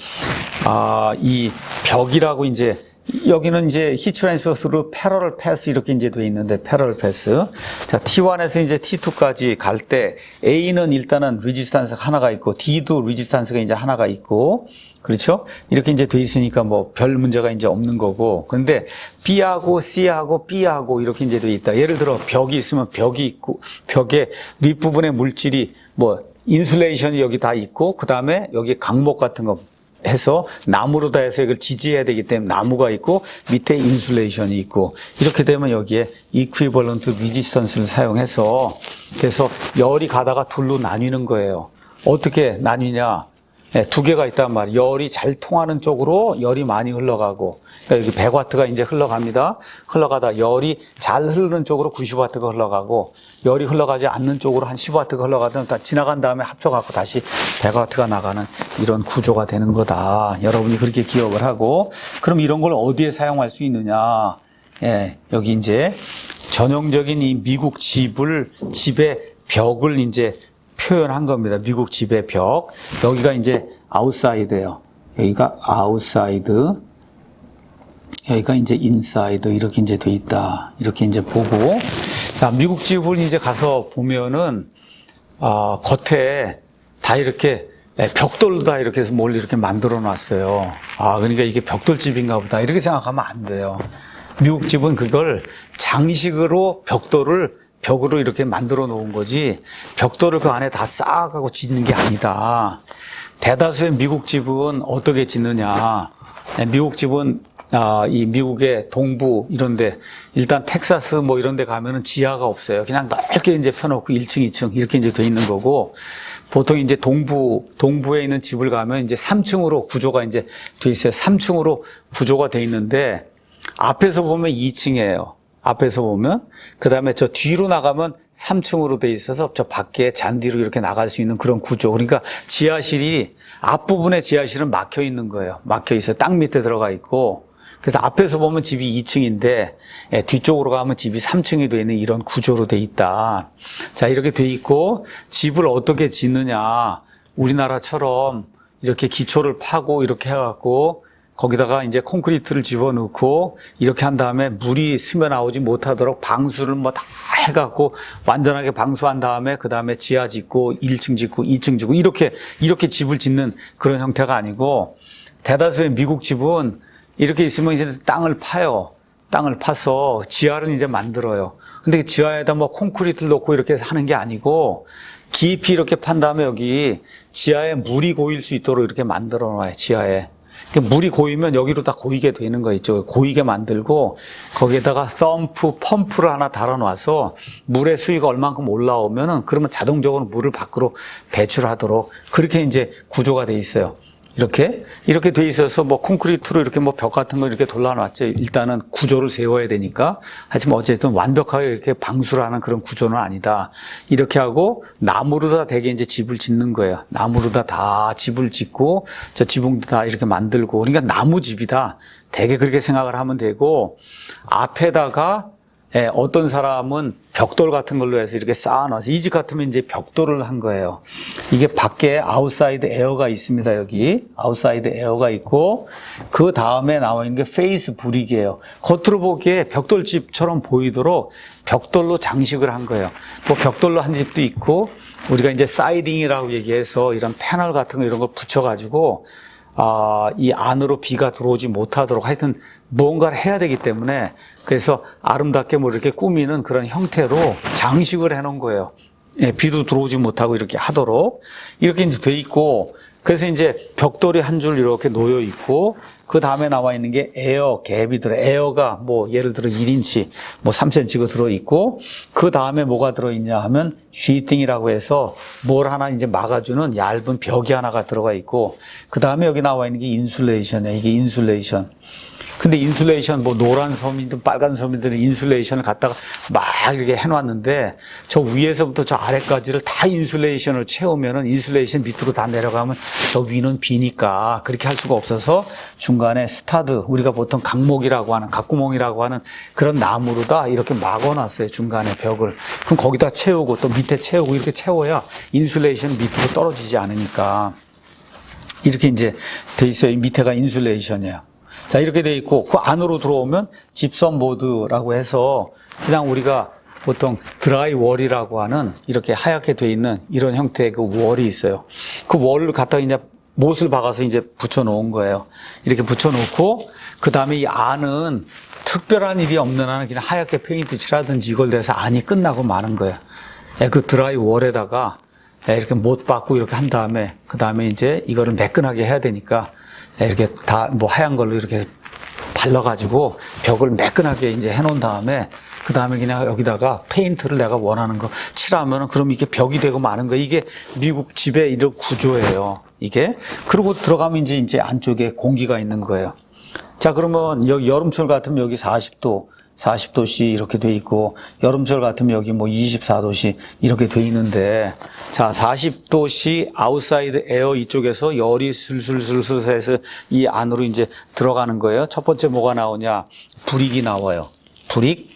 이 벽이라고 이제 여기는 이제 히트 트랜스퍼 스루 패러럴 패스 이렇게 이제 돼 있는데 패러럴 패스. 자, T1에서 이제 T2까지 갈 때 A는 일단은 리지스탄스가 하나가 있고 D도 리지스탄스가 이제 하나가 있고 그렇죠? 이렇게 이제 돼 있으니까 뭐 별 문제가 이제 없는 거고. 근데 B하고 C하고 B하고 이렇게 이제 돼 있다. 예를 들어 벽이 있으면 벽이 있고 벽의 윗부분의 물질이 뭐 인슐레이션이 여기 다 있고 그다음에 여기 강목 같은 거 해서 나무로 다 해서 이걸 지지해야 되기 때문에 나무가 있고 밑에 인슐레이션이 있고 이렇게 되면 여기에 이퀴벌런트 레지스턴스를 사용해서 그래서 열이 가다가 둘로 나뉘는 거예요. 어떻게 나뉘냐? 네, 두 개가 있단 말이에요. 열이 잘 통하는 쪽으로 열이 많이 흘러가고 그러니까 여기 100W가 이제 흘러갑니다. 흘러가다 열이 잘 흐르는 쪽으로 90W가 흘러가고 열이 흘러가지 않는 쪽으로 한 10W가 흘러가든 다 지나간 다음에 합쳐갖고 다시 100W가 나가는 이런 구조가 되는 거다. 여러분이 그렇게 기억을 하고 그럼 이런 걸 어디에 사용할 수 있느냐? 예, 여기 이제 전형적인 이 미국 집의 벽을 이제 표현한 겁니다. 미국 집의 벽. 여기가 이제 아웃사이드예요. 여기가 아웃사이드. 여기가 이제 인사이드. 이렇게 이제 돼 있다. 이렇게 이제 보고. 자, 미국 집을 이제 가서 보면은, 겉에 다 이렇게 벽돌로 다 이렇게 해서 뭘 이렇게 만들어 놨어요. 그러니까 이게 벽돌집인가 보다. 이렇게 생각하면 안 돼요. 미국 집은 그걸 장식으로 벽으로 이렇게 만들어 놓은 거지 벽돌을 그 안에 다 쌓아가고 짓는 게 아니다. 대다수의 미국 집은 어떻게 짓느냐. 미국 집은 이 미국의 동부 이런데 일단 텍사스 뭐 이런데 가면은 지하가 없어요. 그냥 넓게 이제 펴놓고 1층, 2층 이렇게 이제 돼 있는 거고 보통 이제 동부에 있는 집을 가면 이제 3층으로 구조가 이제 돼 있어요. 3층으로 구조가 돼 있는데 앞에서 보면 2층이에요. 앞에서 보면 그 다음에 저 뒤로 나가면 3층으로 돼 있어서 저 밖에 잔디로 이렇게 나갈 수 있는 그런 구조. 그러니까 지하실이 앞부분에 지하실은 막혀 있는 거예요. 막혀 있어요. 땅 밑에 들어가 있고 그래서 앞에서 보면 집이 2층인데 뒤쪽으로 가면 집이 3층이 돼 있는 이런 구조로 돼 있다. 자, 이렇게 돼 있고 집을 어떻게 짓느냐. 우리나라처럼 이렇게 기초를 파고 이렇게 해갖고 거기다가 이제 콘크리트를 집어넣고 이렇게 한 다음에 물이 스며 나오지 못하도록 방수를 뭐 다 해갖고 완전하게 방수한 다음에 그 다음에 지하 짓고 1층 짓고 2층 짓고 이렇게 집을 짓는 그런 형태가 아니고 대다수의 미국 집은 이렇게 있으면 이제 땅을 파요. 땅을 파서 지하를 이제 만들어요. 근데 지하에다 뭐 콘크리트를 넣고 이렇게 하는 게 아니고 깊이 이렇게 판 다음에 여기 지하에 물이 고일 수 있도록 이렇게 만들어 놔요. 지하에. 물이 고이면 여기로 다 고이게 되는 거 있죠. 고이게 만들고 거기에다가 펌프를 하나 달아놔서 물의 수위가 얼만큼 올라오면은 그러면 자동적으로 물을 밖으로 배출하도록 그렇게 이제 구조가 돼 있어요. 이렇게 돼 있어서 뭐 콘크리트로 이렇게 뭐 벽 같은 거 이렇게 돌려놨죠. 일단은 구조를 세워야 되니까. 하지만 어쨌든 완벽하게 이렇게 방수를 하는 그런 구조는 아니다. 이렇게 하고 나무로 다 되게 이제 집을 짓는 거예요. 나무로 다 집을 짓고 저 지붕도 다 이렇게 만들고 그러니까 나무집이다. 되게 그렇게 생각을 하면 되고 앞에다가 어떤 사람은 벽돌 같은 걸로 해서 이렇게 쌓아놔서 이 집 같으면 이제 벽돌을 한 거예요. 이게 밖에 아웃사이드 에어가 있습니다. 여기 아웃사이드 에어가 있고 그 다음에 나와 있는 게 페이스 브릭이에요. 겉으로 보기에 벽돌집처럼 보이도록 벽돌로 장식을 한 거예요. 뭐 벽돌로 한 집도 있고 우리가 이제 사이딩이라고 얘기해서 이런 패널 같은 거 이런 걸 붙여가지고 이 안으로 비가 들어오지 못하도록 하여튼 무언가를 해야 되기 때문에 그래서 아름답게 뭐 이렇게 꾸미는 그런 형태로 장식을 해놓은 거예요. 비도 들어오지 못하고 이렇게 하도록 이렇게 이제 돼 있고 그래서 이제 벽돌이 한 줄 이렇게 놓여 있고 그 다음에 나와 있는 게 에어 갭이 들어 에어가 뭐 예를 들어 1인치 뭐 3cm가 들어 있고 그 다음에 뭐가 들어 있냐 하면 쉬팅이라고 해서 뭘 하나 이제 막아주는 얇은 벽이 하나가 들어가 있고 그 다음에 여기 나와 있는 게 인슐레이션이에요. 이게 인슐레이션. 근데 인슐레이션 뭐 노란 섬이든 빨간 섬이든 인슐레이션을 갖다가 막 이렇게 해놨는데 저 위에서부터 저 아래까지를 다 인슐레이션을 채우면은 인슐레이션 밑으로 다 내려가면 저 위는 비니까 그렇게 할 수가 없어서 중간에 스타드 우리가 보통 각목이라고 하는 각구멍이라고 하는 그런 나무로 다 이렇게 막아놨어요. 중간에 벽을. 그럼 거기다 채우고 또 밑에 채우고 이렇게 채워야 인슐레이션 밑으로 떨어지지 않으니까 이렇게 이제 돼 있어요. 이 밑에가 인슐레이션이에요. 자, 이렇게 돼 있고, 그 안으로 들어오면 집선 보드라고 해서 그냥 우리가 보통 드라이 월이라고 하는 이렇게 하얗게 돼 있는 이런 형태의 그 월이 있어요. 그 월을 갖다가 이제 못을 박아서 이제 붙여 놓은 거예요. 이렇게 붙여 놓고, 그 다음에 이 안은 특별한 일이 없는 한은 그냥 하얗게 페인트 칠하든지 이걸 대서 안이 끝나고 마는 거예요. 그 드라이 월에다가 이렇게 못 박고 이렇게 한 다음에, 그 다음에 이제 이거를 매끈하게 해야 되니까 이렇게 다 뭐 하얀 걸로 이렇게 발라가지고 벽을 매끈하게 이제 해놓은 다음에 그 다음에 그냥 여기다가 페인트를 내가 원하는 거 칠하면은 그럼 이게 벽이 되고 마는 거. 이게 미국 집의 이런 구조예요. 이게. 그리고 들어가면 이제 안쪽에 공기가 있는 거예요. 자, 그러면 여기 여름철 같으면 여기 40도씨 이렇게 돼 있고, 여름철 같으면 여기 뭐 24도씨 이렇게 돼 있는데, 자, 40도씨 아웃사이드 에어 이쪽에서 열이 술술술술 해서 이 안으로 이제 들어가는 거예요. 첫 번째 뭐가 나오냐? 불익이 나와요. 불익.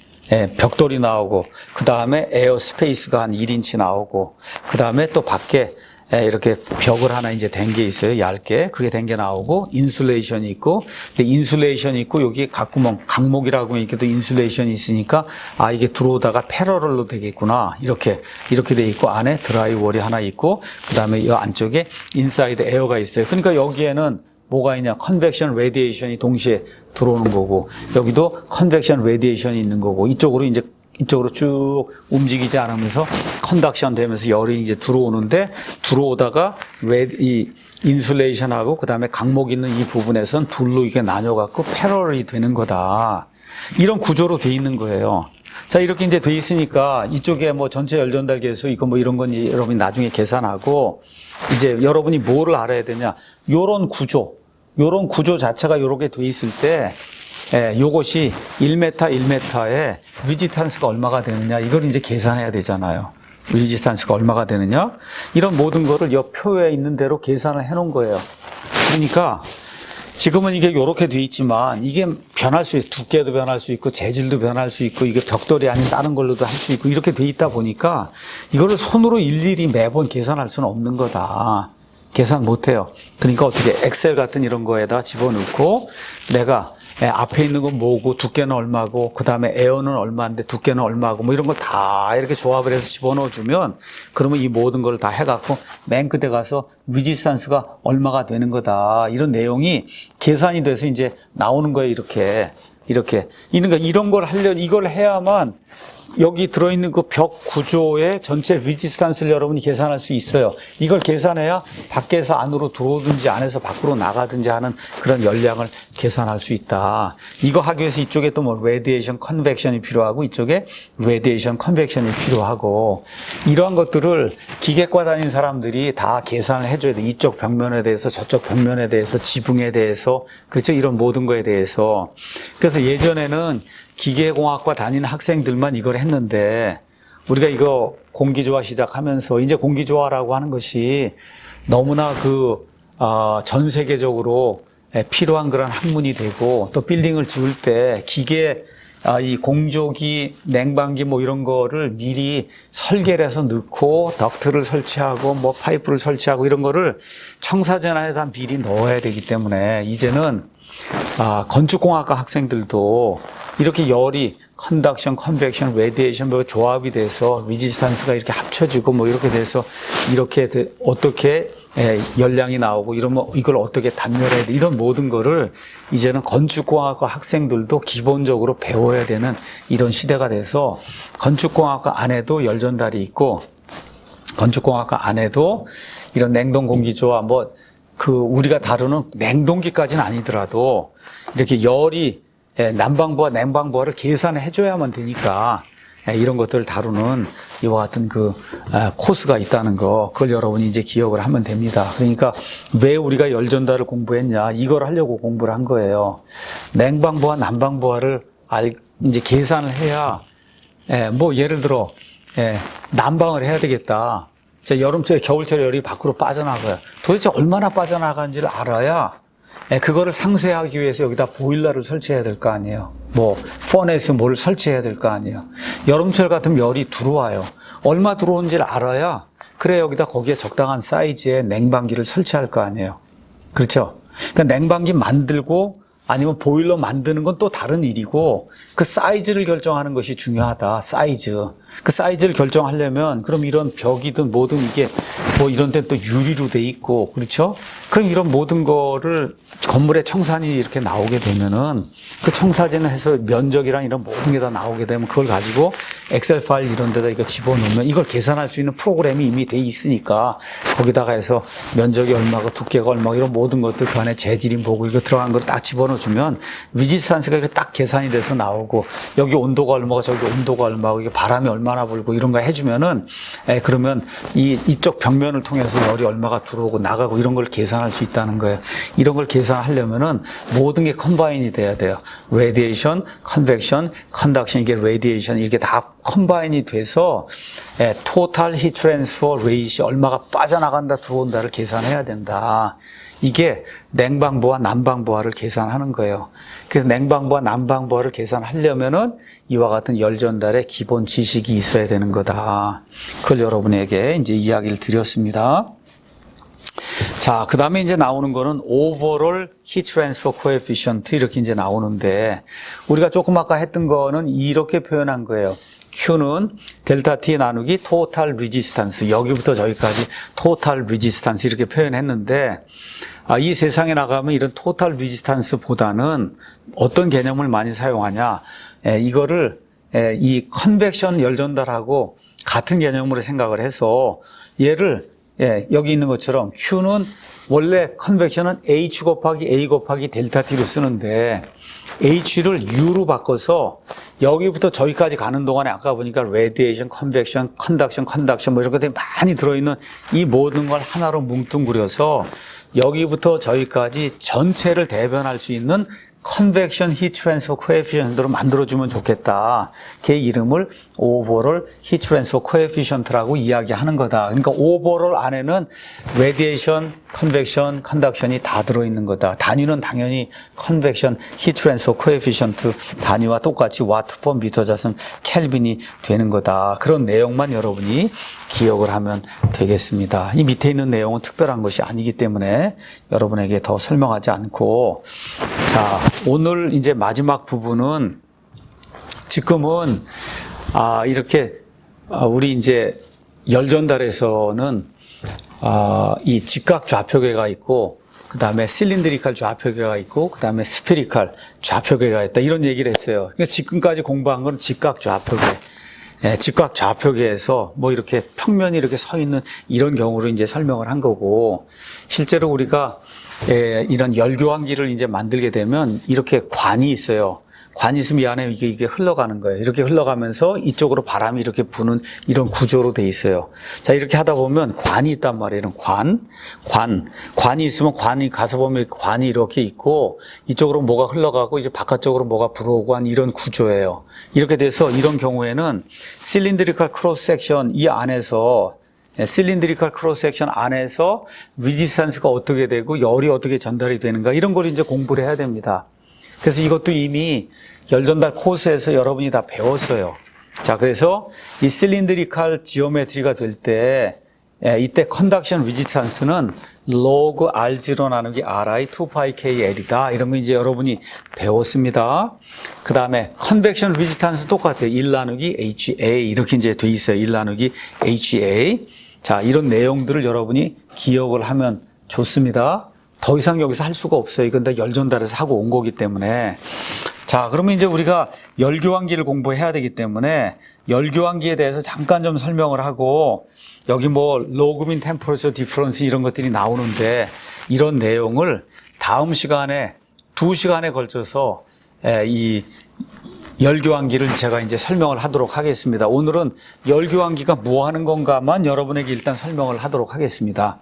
벽돌이 나오고, 그 다음에 에어 스페이스가 한 1인치 나오고, 그 다음에 또 밖에 이렇게 벽을 하나 이제 댄 게 있어요. 얇게. 그게 댄 게 나오고, 인슐레이션이 있고, 근데 인슐레이션이 있고, 여기 각구멍, 각목이라고 이렇게 또 인슐레이션이 있으니까, 아, 이게 들어오다가 패러럴로 되겠구나. 이렇게 돼 있고, 안에 드라이월이 하나 있고, 그 다음에 이 안쪽에 인사이드 에어가 있어요. 그러니까 여기에는 뭐가 있냐? 컨벡션 레디에이션이 동시에 들어오는 거고, 여기도 컨벡션 레디에이션이 있는 거고, 이쪽으로 쭉 움직이지 않으면서 컨덕션 되면서 열이 이제 들어오는데, 들어오다가 이 인슐레이션하고 그 다음에 각목 있는 이 부분에선 둘로 이게 나뉘어갖고 패러럴이 되는 거다. 이런 구조로 돼 있는 거예요. 자, 이렇게 이제 돼 있으니까 이쪽에 뭐 전체 열 전달 계수 이거 뭐 이런 건 여러분이 나중에 계산하고, 이제 여러분이 뭐를 알아야 되냐? 요런 구조 자체가 요렇게 돼 있을 때, 요것이 1m에 리지스탄스가 얼마가 되느냐, 이걸 이제 계산해야 되잖아요. 리지스탄스가 얼마가 되느냐? 이런 모든 거를 이 표에 있는 대로 계산을 해 놓은 거예요. 그러니까 지금은 이게 요렇게 돼 있지만 이게 변할 수 있고, 두께도 변할 수 있고, 재질도 변할 수 있고, 이게 벽돌이 아닌 다른 걸로도 할 수 있고, 이렇게 돼 있다 보니까 이거를 손으로 일일이 매번 계산할 수는 없는 거다. 계산 못 해요. 그러니까 어떻게 엑셀 같은 이런 거에다 집어넣고, 내가 앞에 있는 건 뭐고, 두께는 얼마고, 그 다음에 에어는 얼마인데 두께는 얼마고, 뭐 이런 걸 다 이렇게 조합을 해서 집어넣어주면, 그러면 이 모든 걸 다 해갖고 맨 끝에 가서 리지스탄스가 얼마가 되는 거다. 이런 내용이 계산이 돼서 이제 나오는 거예요. 이렇게. 그러니까 이런 걸 이걸 해야만 여기 들어있는 그 벽 구조의 전체 리지스탄스를 여러분이 계산할 수 있어요. 이걸 계산해야 밖에서 안으로 들어오든지 안에서 밖으로 나가든지 하는 그런 열량을 계산할 수 있다. 이거 하기 위해서 이쪽에 또 뭐 레디에이션 컨벡션이 필요하고, 이쪽에 레디에이션 컨벡션이 필요하고, 이러한 것들을 기계과 다닌 사람들이 다 계산을 해줘야 돼. 이쪽 벽면에 대해서, 저쪽 벽면에 대해서, 지붕에 대해서, 그렇죠? 이런 모든 거에 대해서. 그래서 예전에는 기계공학과 다니는 학생들만 이걸 했는데, 우리가 이거 공기조화 시작하면서 이제 공기조화라고 하는 것이 너무나 전 세계적으로 필요한 그런 학문이 되고, 또 빌딩을 지을 때 이 공조기, 냉방기 뭐 이런 거를 미리 설계를 해서 넣고, 덕트를 설치하고, 뭐 파이프를 설치하고, 이런 거를 청사전 안에다 미리 넣어야 되기 때문에, 이제는 건축공학과 학생들도 이렇게 열이 컨덕션, 컨벡션, 레디에이션 뭐 조합이 돼서 리지스탄스가 이렇게 합쳐지고 뭐 이렇게 돼서 이렇게 어떻게 열량이 나오고, 이러면 이걸 어떻게 단열해야 돼, 이런 모든 거를 이제는 건축공학과 학생들도 기본적으로 배워야 되는 이런 시대가 돼서, 건축공학과 안에도 열전달이 있고, 건축공학과 안에도 이런 냉동 공기조화 우리가 다루는 냉동기까지는 아니더라도 이렇게 열이 난방부와 냉방부와를 계산해 줘야만 되니까, 이런 것들을 다루는 이와 같은 코스가 있다는 거, 그걸 여러분이 이제 기억을 하면 됩니다. 그러니까 왜 우리가 열전달을 공부했냐, 이걸 하려고 공부를 한 거예요. 냉방부와 난방부와를 이제 계산을 해야, 예를 들어, 난방을 해야 되겠다. 여름철에, 겨울철에 열이 밖으로 빠져나가요. 도대체 얼마나 빠져나가는지를 알아야 그거를 상쇄하기 위해서 여기다 보일러를 설치해야 될 거 아니에요. 퍼네스 뭘 설치해야 될 거 아니에요. 여름철 같으면 열이 들어와요. 얼마 들어오는지를 알아야, 그래 여기다 거기에 적당한 사이즈의 냉방기를 설치할 거 아니에요. 그렇죠? 그러니까 냉방기 만들고 아니면 보일러 만드는 건 또 다른 일이고, 그 사이즈를 결정하는 것이 중요하다. 사이즈. 그 사이즈를 결정하려면, 그럼 이런 벽이든 뭐든 이게 이런 데는 또 유리로 돼 있고, 그렇죠? 그럼 이런 모든 거를 건물의 청산이 이렇게 나오게 되면은, 그 청사진을 해서 면적이랑 이런 모든 게 다 나오게 되면, 그걸 가지고 엑셀 파일 이런 데다 이거 집어넣으면 이걸 계산할 수 있는 프로그램이 이미 돼 있으니까 거기다가 해서 면적이 얼마고 두께가 얼마고 이런 모든 것들 그 안에 재질인 보고 이거 들어간 걸 딱 집어넣어주면 리지스탄스가 이렇게 딱 계산이 돼서 나오고 여기 온도가 얼마고 저기 온도가 얼마고 이게 바람이 얼마나 불고 이런 거 해주면은 그러면 이쪽 벽면을 통해서 열이 얼마가 들어오고 나가고 이런 걸 계산할 수 있다는 거예요. 이런 걸 계산하려면은 모든 게 컴바인이 돼야 돼요. 레디에이션, 컨벡션, 컨덕션 이게 레디에이션 이게 다 컴바인이 돼서 토탈 히트 트랜스퍼 레이시 얼마가 빠져나간다 들어온다를 계산해야 된다. 이게 냉방부와 난방부하를 계산하는 거예요. 그래서 냉방부와 난방부하를 계산하려면은 이와 같은 열 전달의 기본 지식이 있어야 되는 거다. 그걸 여러분에게 이제 이야기를 드렸습니다. 자, 그 다음에 이제 나오는 거는 overall heat transfer coefficient 이렇게 이제 나오는데 우리가 조금 아까 했던 거는 이렇게 표현한 거예요. Q는 델타 T 나누기 total resistance 여기부터 저기까지 total resistance 이렇게 표현했는데 이 세상에 나가면 이런 total resistance보다는 어떤 개념을 많이 사용하냐 이거를 이 컨벡션 열전달하고 같은 개념으로 생각을 해서 얘를 여기 있는 것처럼 Q는 원래 컨벡션은 H 곱하기 A 곱하기 델타 T로 쓰는데 H를 U로 바꿔서 여기부터 저기까지 가는 동안에 아까 보니까 레디에이션, 컨벡션, 컨덕션 뭐 이런 것들이 많이 들어있는 이 모든 걸 하나로 뭉뚱그려서 여기부터 저기까지 전체를 대변할 수 있는 컨벡션 히트 트랜스퍼 코에피션트로 만들어주면 좋겠다. 걔 이름을 오버롤 히트 트랜스퍼 코에피션트라고 이야기하는 거다. 그러니까 오버롤 안에는 레디에이션, 컨벡션, 컨덕션이 다 들어있는 거다. 단위는 당연히 컨벡션 히트 트랜스퍼 코에피션트 단위와 똑같이 와트 퍼 미터 자승 켈빈이 되는 거다. 그런 내용만 여러분이 기억을 하면 되겠습니다. 이 밑에 있는 내용은 특별한 것이 아니기 때문에 여러분에게 더 설명하지 않고 자, 오늘 이제 마지막 부분은 지금은 이렇게 우리 이제 열 전달에서는 이 직각 좌표계가 있고 그 다음에 실린드리칼 좌표계가 있고 그 다음에 스페리칼 좌표계가 있다 이런 얘기를 했어요. 그러니까 지금까지 공부한 건 직각 좌표계. 직각 좌표계에서 뭐 이렇게 평면이 이렇게 서 있는 이런 경우로 이제 설명을 한 거고 실제로 우리가 이런 열교환기를 이제 만들게 되면 이렇게 관이 있어요. 관이 있으면 이 안에 이게 흘러가는 거예요. 이렇게 흘러가면서 이쪽으로 바람이 이렇게 부는 이런 구조로 돼 있어요. 자, 이렇게 하다 보면 관이 있단 말이에요. 이런 관이 있으면 관이 가서 보면 관이 이렇게 있고 이쪽으로 뭐가 흘러가고 이제 바깥쪽으로 뭐가 불어오고 한 이런 구조예요. 이렇게 돼서 이런 경우에는 실린드리컬 크로스 섹션 이 안에서 실린드리컬 크로스 섹션 안에서 리지스탄스가 어떻게 되고 열이 어떻게 전달이 되는가 이런 걸 이제 공부를 해야 됩니다. 그래서 이것도 이미 열전달 코스에서 여러분이 다 배웠어요. 자, 그래서 이 실린드리컬 지오메트리가 될 때 이때 컨덕션 리지스탄스는 log R0 나누기 Ri 2파이 KL이다. 이런 거 이제 여러분이 배웠습니다. 그 다음에 컨벡션 리지스탄스 똑같아요. 1 나누기 HA 이렇게 이제 돼 있어요. 1 나누기 HA. 자, 이런 내용들을 여러분이 기억을 하면 좋습니다. 더 이상 여기서 할 수가 없어요. 이건 다 열전달에서 하고 온 거기 때문에. 자, 그러면 이제 우리가 열교환기를 공부해야 되기 때문에 열교환기에 대해서 잠깐 좀 설명을 하고 여기 뭐 로그민 템퍼러처 디퍼런스 이런 것들이 나오는데 이런 내용을 다음 시간에 2시간에 걸쳐서 이 열교환기를 제가 이제 설명을 하도록 하겠습니다. 오늘은 열교환기가 뭐 하는 건가만 여러분에게 일단 설명을 하도록 하겠습니다.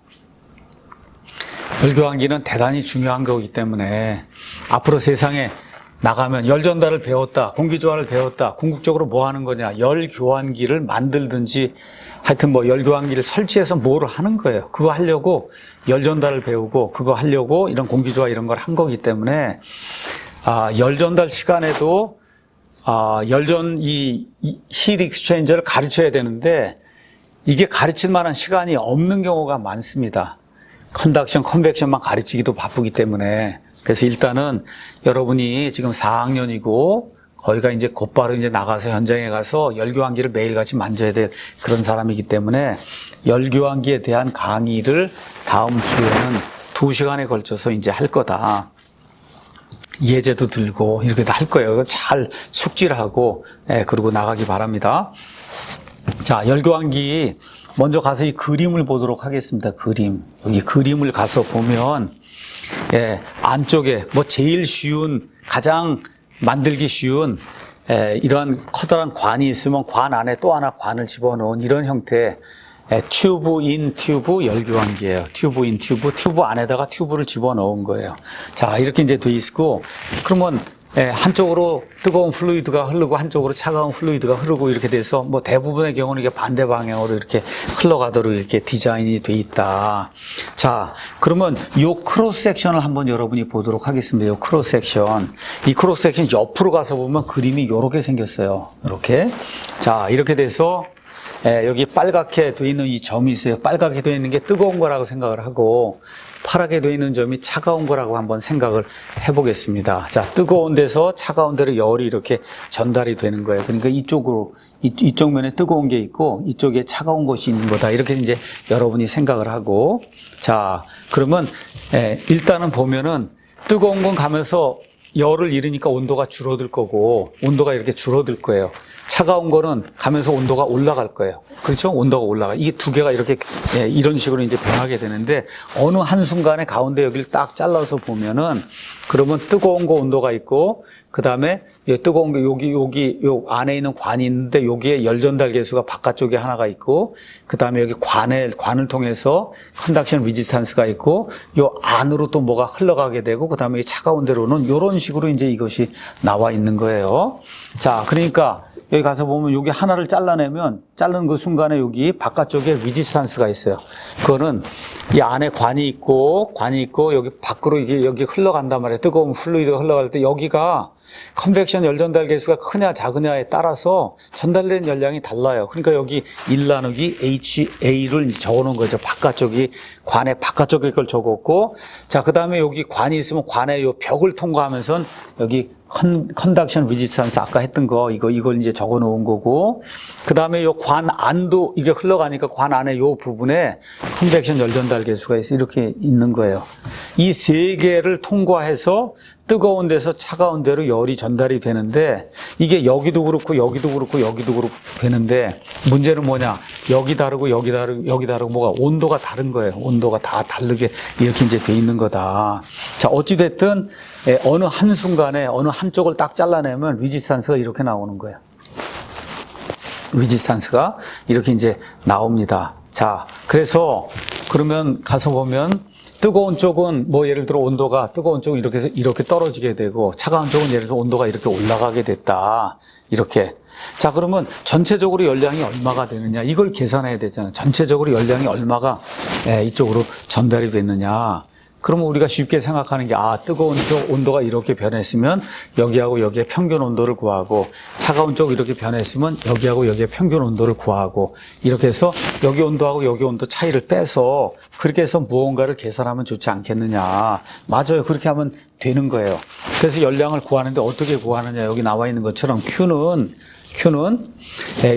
열교환기는 대단히 중요한 거기 때문에 앞으로 세상에 나가면 열전달을 배웠다, 공기조화를 배웠다, 궁극적으로 뭐 하는 거냐, 열교환기를 만들든지 하여튼 뭐 열교환기를 설치해서 뭐를 하는 거예요. 그거 하려고 열전달을 배우고 그거 하려고 이런 공기조화 이런 걸 한 거기 때문에 열전달 시간에도 이 히트 익스체인저를 가르쳐야 되는데 이게 가르칠 만한 시간이 없는 경우가 많습니다. 컨덕션, 컨벡션만 가르치기도 바쁘기 때문에 그래서 일단은 여러분이 지금 4학년이고 거기가 이제 곧바로 이제 나가서 현장에 가서 열교환기를 매일같이 만져야 될 그런 사람이기 때문에 열교환기에 대한 강의를 다음 주에는 2시간에 걸쳐서 이제 할 거다. 예제도 들고 이렇게 다 할 거예요. 잘 숙지하고 그러고 나가기 바랍니다. 자, 열교환기 먼저 가서 이 그림을 보도록 하겠습니다. 그림. 여기 그림을 가서 보면 안쪽에 뭐 제일 쉬운 가장 만들기 쉬운 이런 커다란 관이 있으면 관 안에 또 하나 관을 집어넣은 이런 형태의 튜브 인 튜브 열교환기예요. 튜브 인 튜브, 튜브 안에다가 튜브를 집어넣은 거예요. 자, 이렇게 이제 돼 있고 그러면 한쪽으로 뜨거운 플루이드가 흐르고 한쪽으로 차가운 플루이드가 흐르고 이렇게 돼서 뭐 대부분의 경우는 이게 반대 방향으로 이렇게 흘러가도록 이렇게 디자인이 돼 있다. 자, 그러면 요 크로스 섹션을 한번 여러분이 보도록 하겠습니다. 요 크로스 섹션. 이 크로스 섹션 옆으로 가서 보면 그림이 요렇게 생겼어요. 이렇게. 자, 이렇게 돼서 여기 빨갛게 돼 있는 이 점이 있어요. 빨갛게 돼 있는 게 뜨거운 거라고 생각을 하고 파랗게 돼 있는 점이 차가운 거라고 한번 생각을 해보겠습니다. 자, 뜨거운 데서 차가운 데로 열이 이렇게 전달이 되는 거예요. 그러니까 이쪽으로 이쪽 면에 뜨거운 게 있고 이쪽에 차가운 것이 있는 거다. 이렇게 이제 여러분이 생각을 하고 자, 그러면 일단은 보면은 뜨거운 건 가면서 열을 잃으니까 온도가 줄어들 거고 온도가 이렇게 줄어들 거예요. 차가운 거는 가면서 온도가 올라갈 거예요. 그렇죠? 온도가 올라가. 이게 두 개가 이렇게 이런 식으로 이제 변하게 되는데 어느 한순간에 가운데 여기를 딱 잘라서 보면은 그러면 뜨거운 거 온도가 있고 그다음에 뜨거운 게 여기 요 안에 있는 관이 있는데 여기에 열 전달 계수가 바깥쪽에 하나가 있고 그다음에 여기 관을 통해서 컨덕션 리지스탄스가 있고 요 안으로 또 뭐가 흘러가게 되고 그다음에 차가운 데로는 이런 식으로 이제 이것이 나와 있는 거예요. 자, 그러니까 여기 가서 보면 여기 하나를 잘라내면 자른 그 순간에 여기 바깥쪽에 리지스탄스가 있어요. 그거는 이 안에 관이 있고 여기 밖으로 이게 여기 흘러간단 말이에요. 뜨거운 플루이드가 흘러갈 때 여기가 컨벡션 열 전달 계수가 크냐 작으냐에 따라서 전달된 열량이 달라요. 그러니까 여기 1 나누기 HA를 적어놓은 거죠. 바깥쪽이 관의 바깥쪽에 걸 적었고 자, 그다음에 여기 관이 있으면 관의 요 벽을 통과하면서 여기 컨덕션 리지스탄스 아까 했던 거 이걸 이제 적어 놓은 거고 그다음에 요 관 안도 이게 흘러가니까 관 안에 요 부분에 컨벡션 열 전달 계수가 있어 이렇게 있는 거예요. 이 세 개를 통과해서 뜨거운 데서 차가운 데로 열이 전달이 되는데 이게 여기도 그렇고 여기도 그렇고 여기도 그렇고 되는데 문제는 뭐냐? 여기 다르고 여기 다르고 뭐가 온도가 다른 거예요. 온도가 다 다르게 이렇게 이제 돼 있는 거다. 자, 어찌 됐든 어느 한순간에 어느 한쪽을 딱 잘라내면 리지스탄스가 이렇게 나오는 거예요. 리지스탄스가 이렇게 이제 나옵니다. 자, 그래서 그러면 가서 보면 뜨거운 쪽은 뭐 예를 들어 온도가 뜨거운 쪽은 이렇게 해서 이렇게 떨어지게 되고 차가운 쪽은 예를 들어서 온도가 이렇게 올라가게 됐다. 이렇게. 자, 그러면 전체적으로 열량이 얼마가 되느냐 이걸 계산해야 되잖아요. 전체적으로 열량이 얼마가 이쪽으로 전달이 됐느냐. 그러면 우리가 쉽게 생각하는 게 뜨거운 쪽 온도가 이렇게 변했으면 여기하고 여기에 평균 온도를 구하고 차가운 쪽 이렇게 변했으면 여기하고 여기에 평균 온도를 구하고 이렇게 해서 여기 온도하고 여기 온도 차이를 빼서 그렇게 해서 무언가를 계산하면 좋지 않겠느냐. 맞아요. 그렇게 하면 되는 거예요. 그래서 열량을 구하는데 어떻게 구하느냐. 여기 나와 있는 것처럼 Q는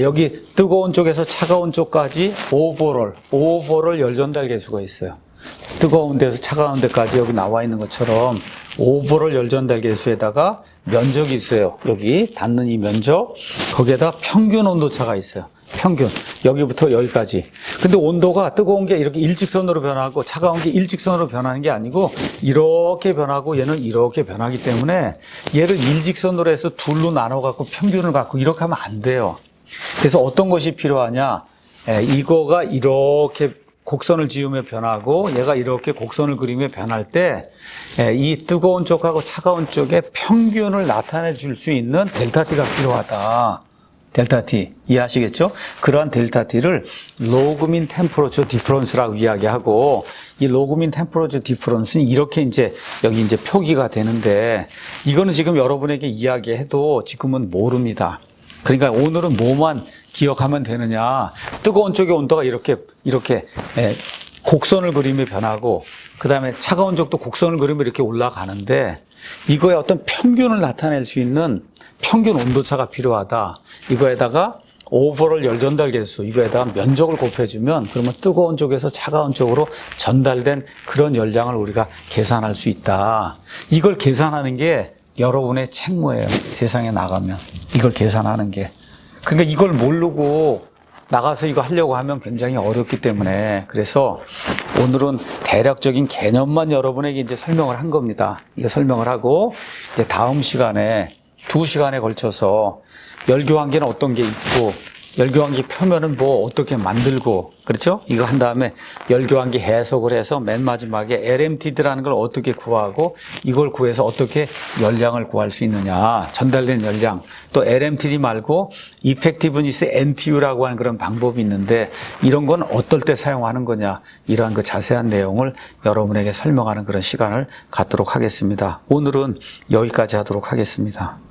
여기 뜨거운 쪽에서 차가운 쪽까지 오버롤 열 전달 계수가 있어요. 뜨거운 데서 차가운 데까지 여기 나와 있는 것처럼 오버롤 열 전달 계수에다가 면적이 있어요. 여기 닿는 이 면적 거기에다 평균 온도차가 있어요. 평균 여기부터 여기까지. 근데 온도가 뜨거운 게 이렇게 일직선으로 변하고 차가운 게 일직선으로 변하는 게 아니고 이렇게 변하고 얘는 이렇게 변하기 때문에 얘를 일직선으로 해서 둘로 나눠 갖고 평균을 갖고 이렇게 하면 안 돼요. 그래서 어떤 것이 필요하냐? 이거가 이렇게 곡선을 지으며 변하고 얘가 이렇게 곡선을 그리며 변할 때 이 뜨거운 쪽하고 차가운 쪽의 평균을 나타내 줄 수 있는 델타 T가 필요하다. 델타 T 이해하시겠죠? 그러한 델타 T를 로그민 템퍼러처 디퍼런스라고 이야기하고 이 로그민 템퍼러처 디퍼런스는 이렇게 이제 여기 이제 표기가 되는데 이거는 지금 여러분에게 이야기해도 지금은 모릅니다. 그러니까 오늘은 뭐만 기억하면 되느냐. 뜨거운 쪽의 온도가 이렇게 곡선을 그리며 변하고 그 다음에 차가운 쪽도 곡선을 그리며 이렇게 올라가는데 이거의 어떤 평균을 나타낼 수 있는 평균 온도차가 필요하다. 이거에다가 오버롤 열 전달 개수 이거에다가 면적을 곱해주면 그러면 뜨거운 쪽에서 차가운 쪽으로 전달된 그런 열량을 우리가 계산할 수 있다. 이걸 계산하는 게 여러분의 책무예요. 세상에 나가면 이걸 계산하는 게. 그러니까 이걸 모르고 나가서 이거 하려고 하면 굉장히 어렵기 때문에 그래서 오늘은 대략적인 개념만 여러분에게 이제 설명을 한 겁니다. 이거 설명을 하고 이제 다음 시간에 2시간에 걸쳐서 열교환기는 어떤 게 있고 열교환기 표면은 뭐 어떻게 만들고 그렇죠? 이거 한 다음에 열교환기 해석을 해서 맨 마지막에 LMTD라는 걸 어떻게 구하고 이걸 구해서 어떻게 열량을 구할 수 있느냐 전달된 열량 또 LMTD 말고 Effectiveness NTU라고 하는 그런 방법이 있는데 이런 건 어떨 때 사용하는 거냐 이러한 그 자세한 내용을 여러분에게 설명하는 그런 시간을 갖도록 하겠습니다. 오늘은 여기까지 하도록 하겠습니다.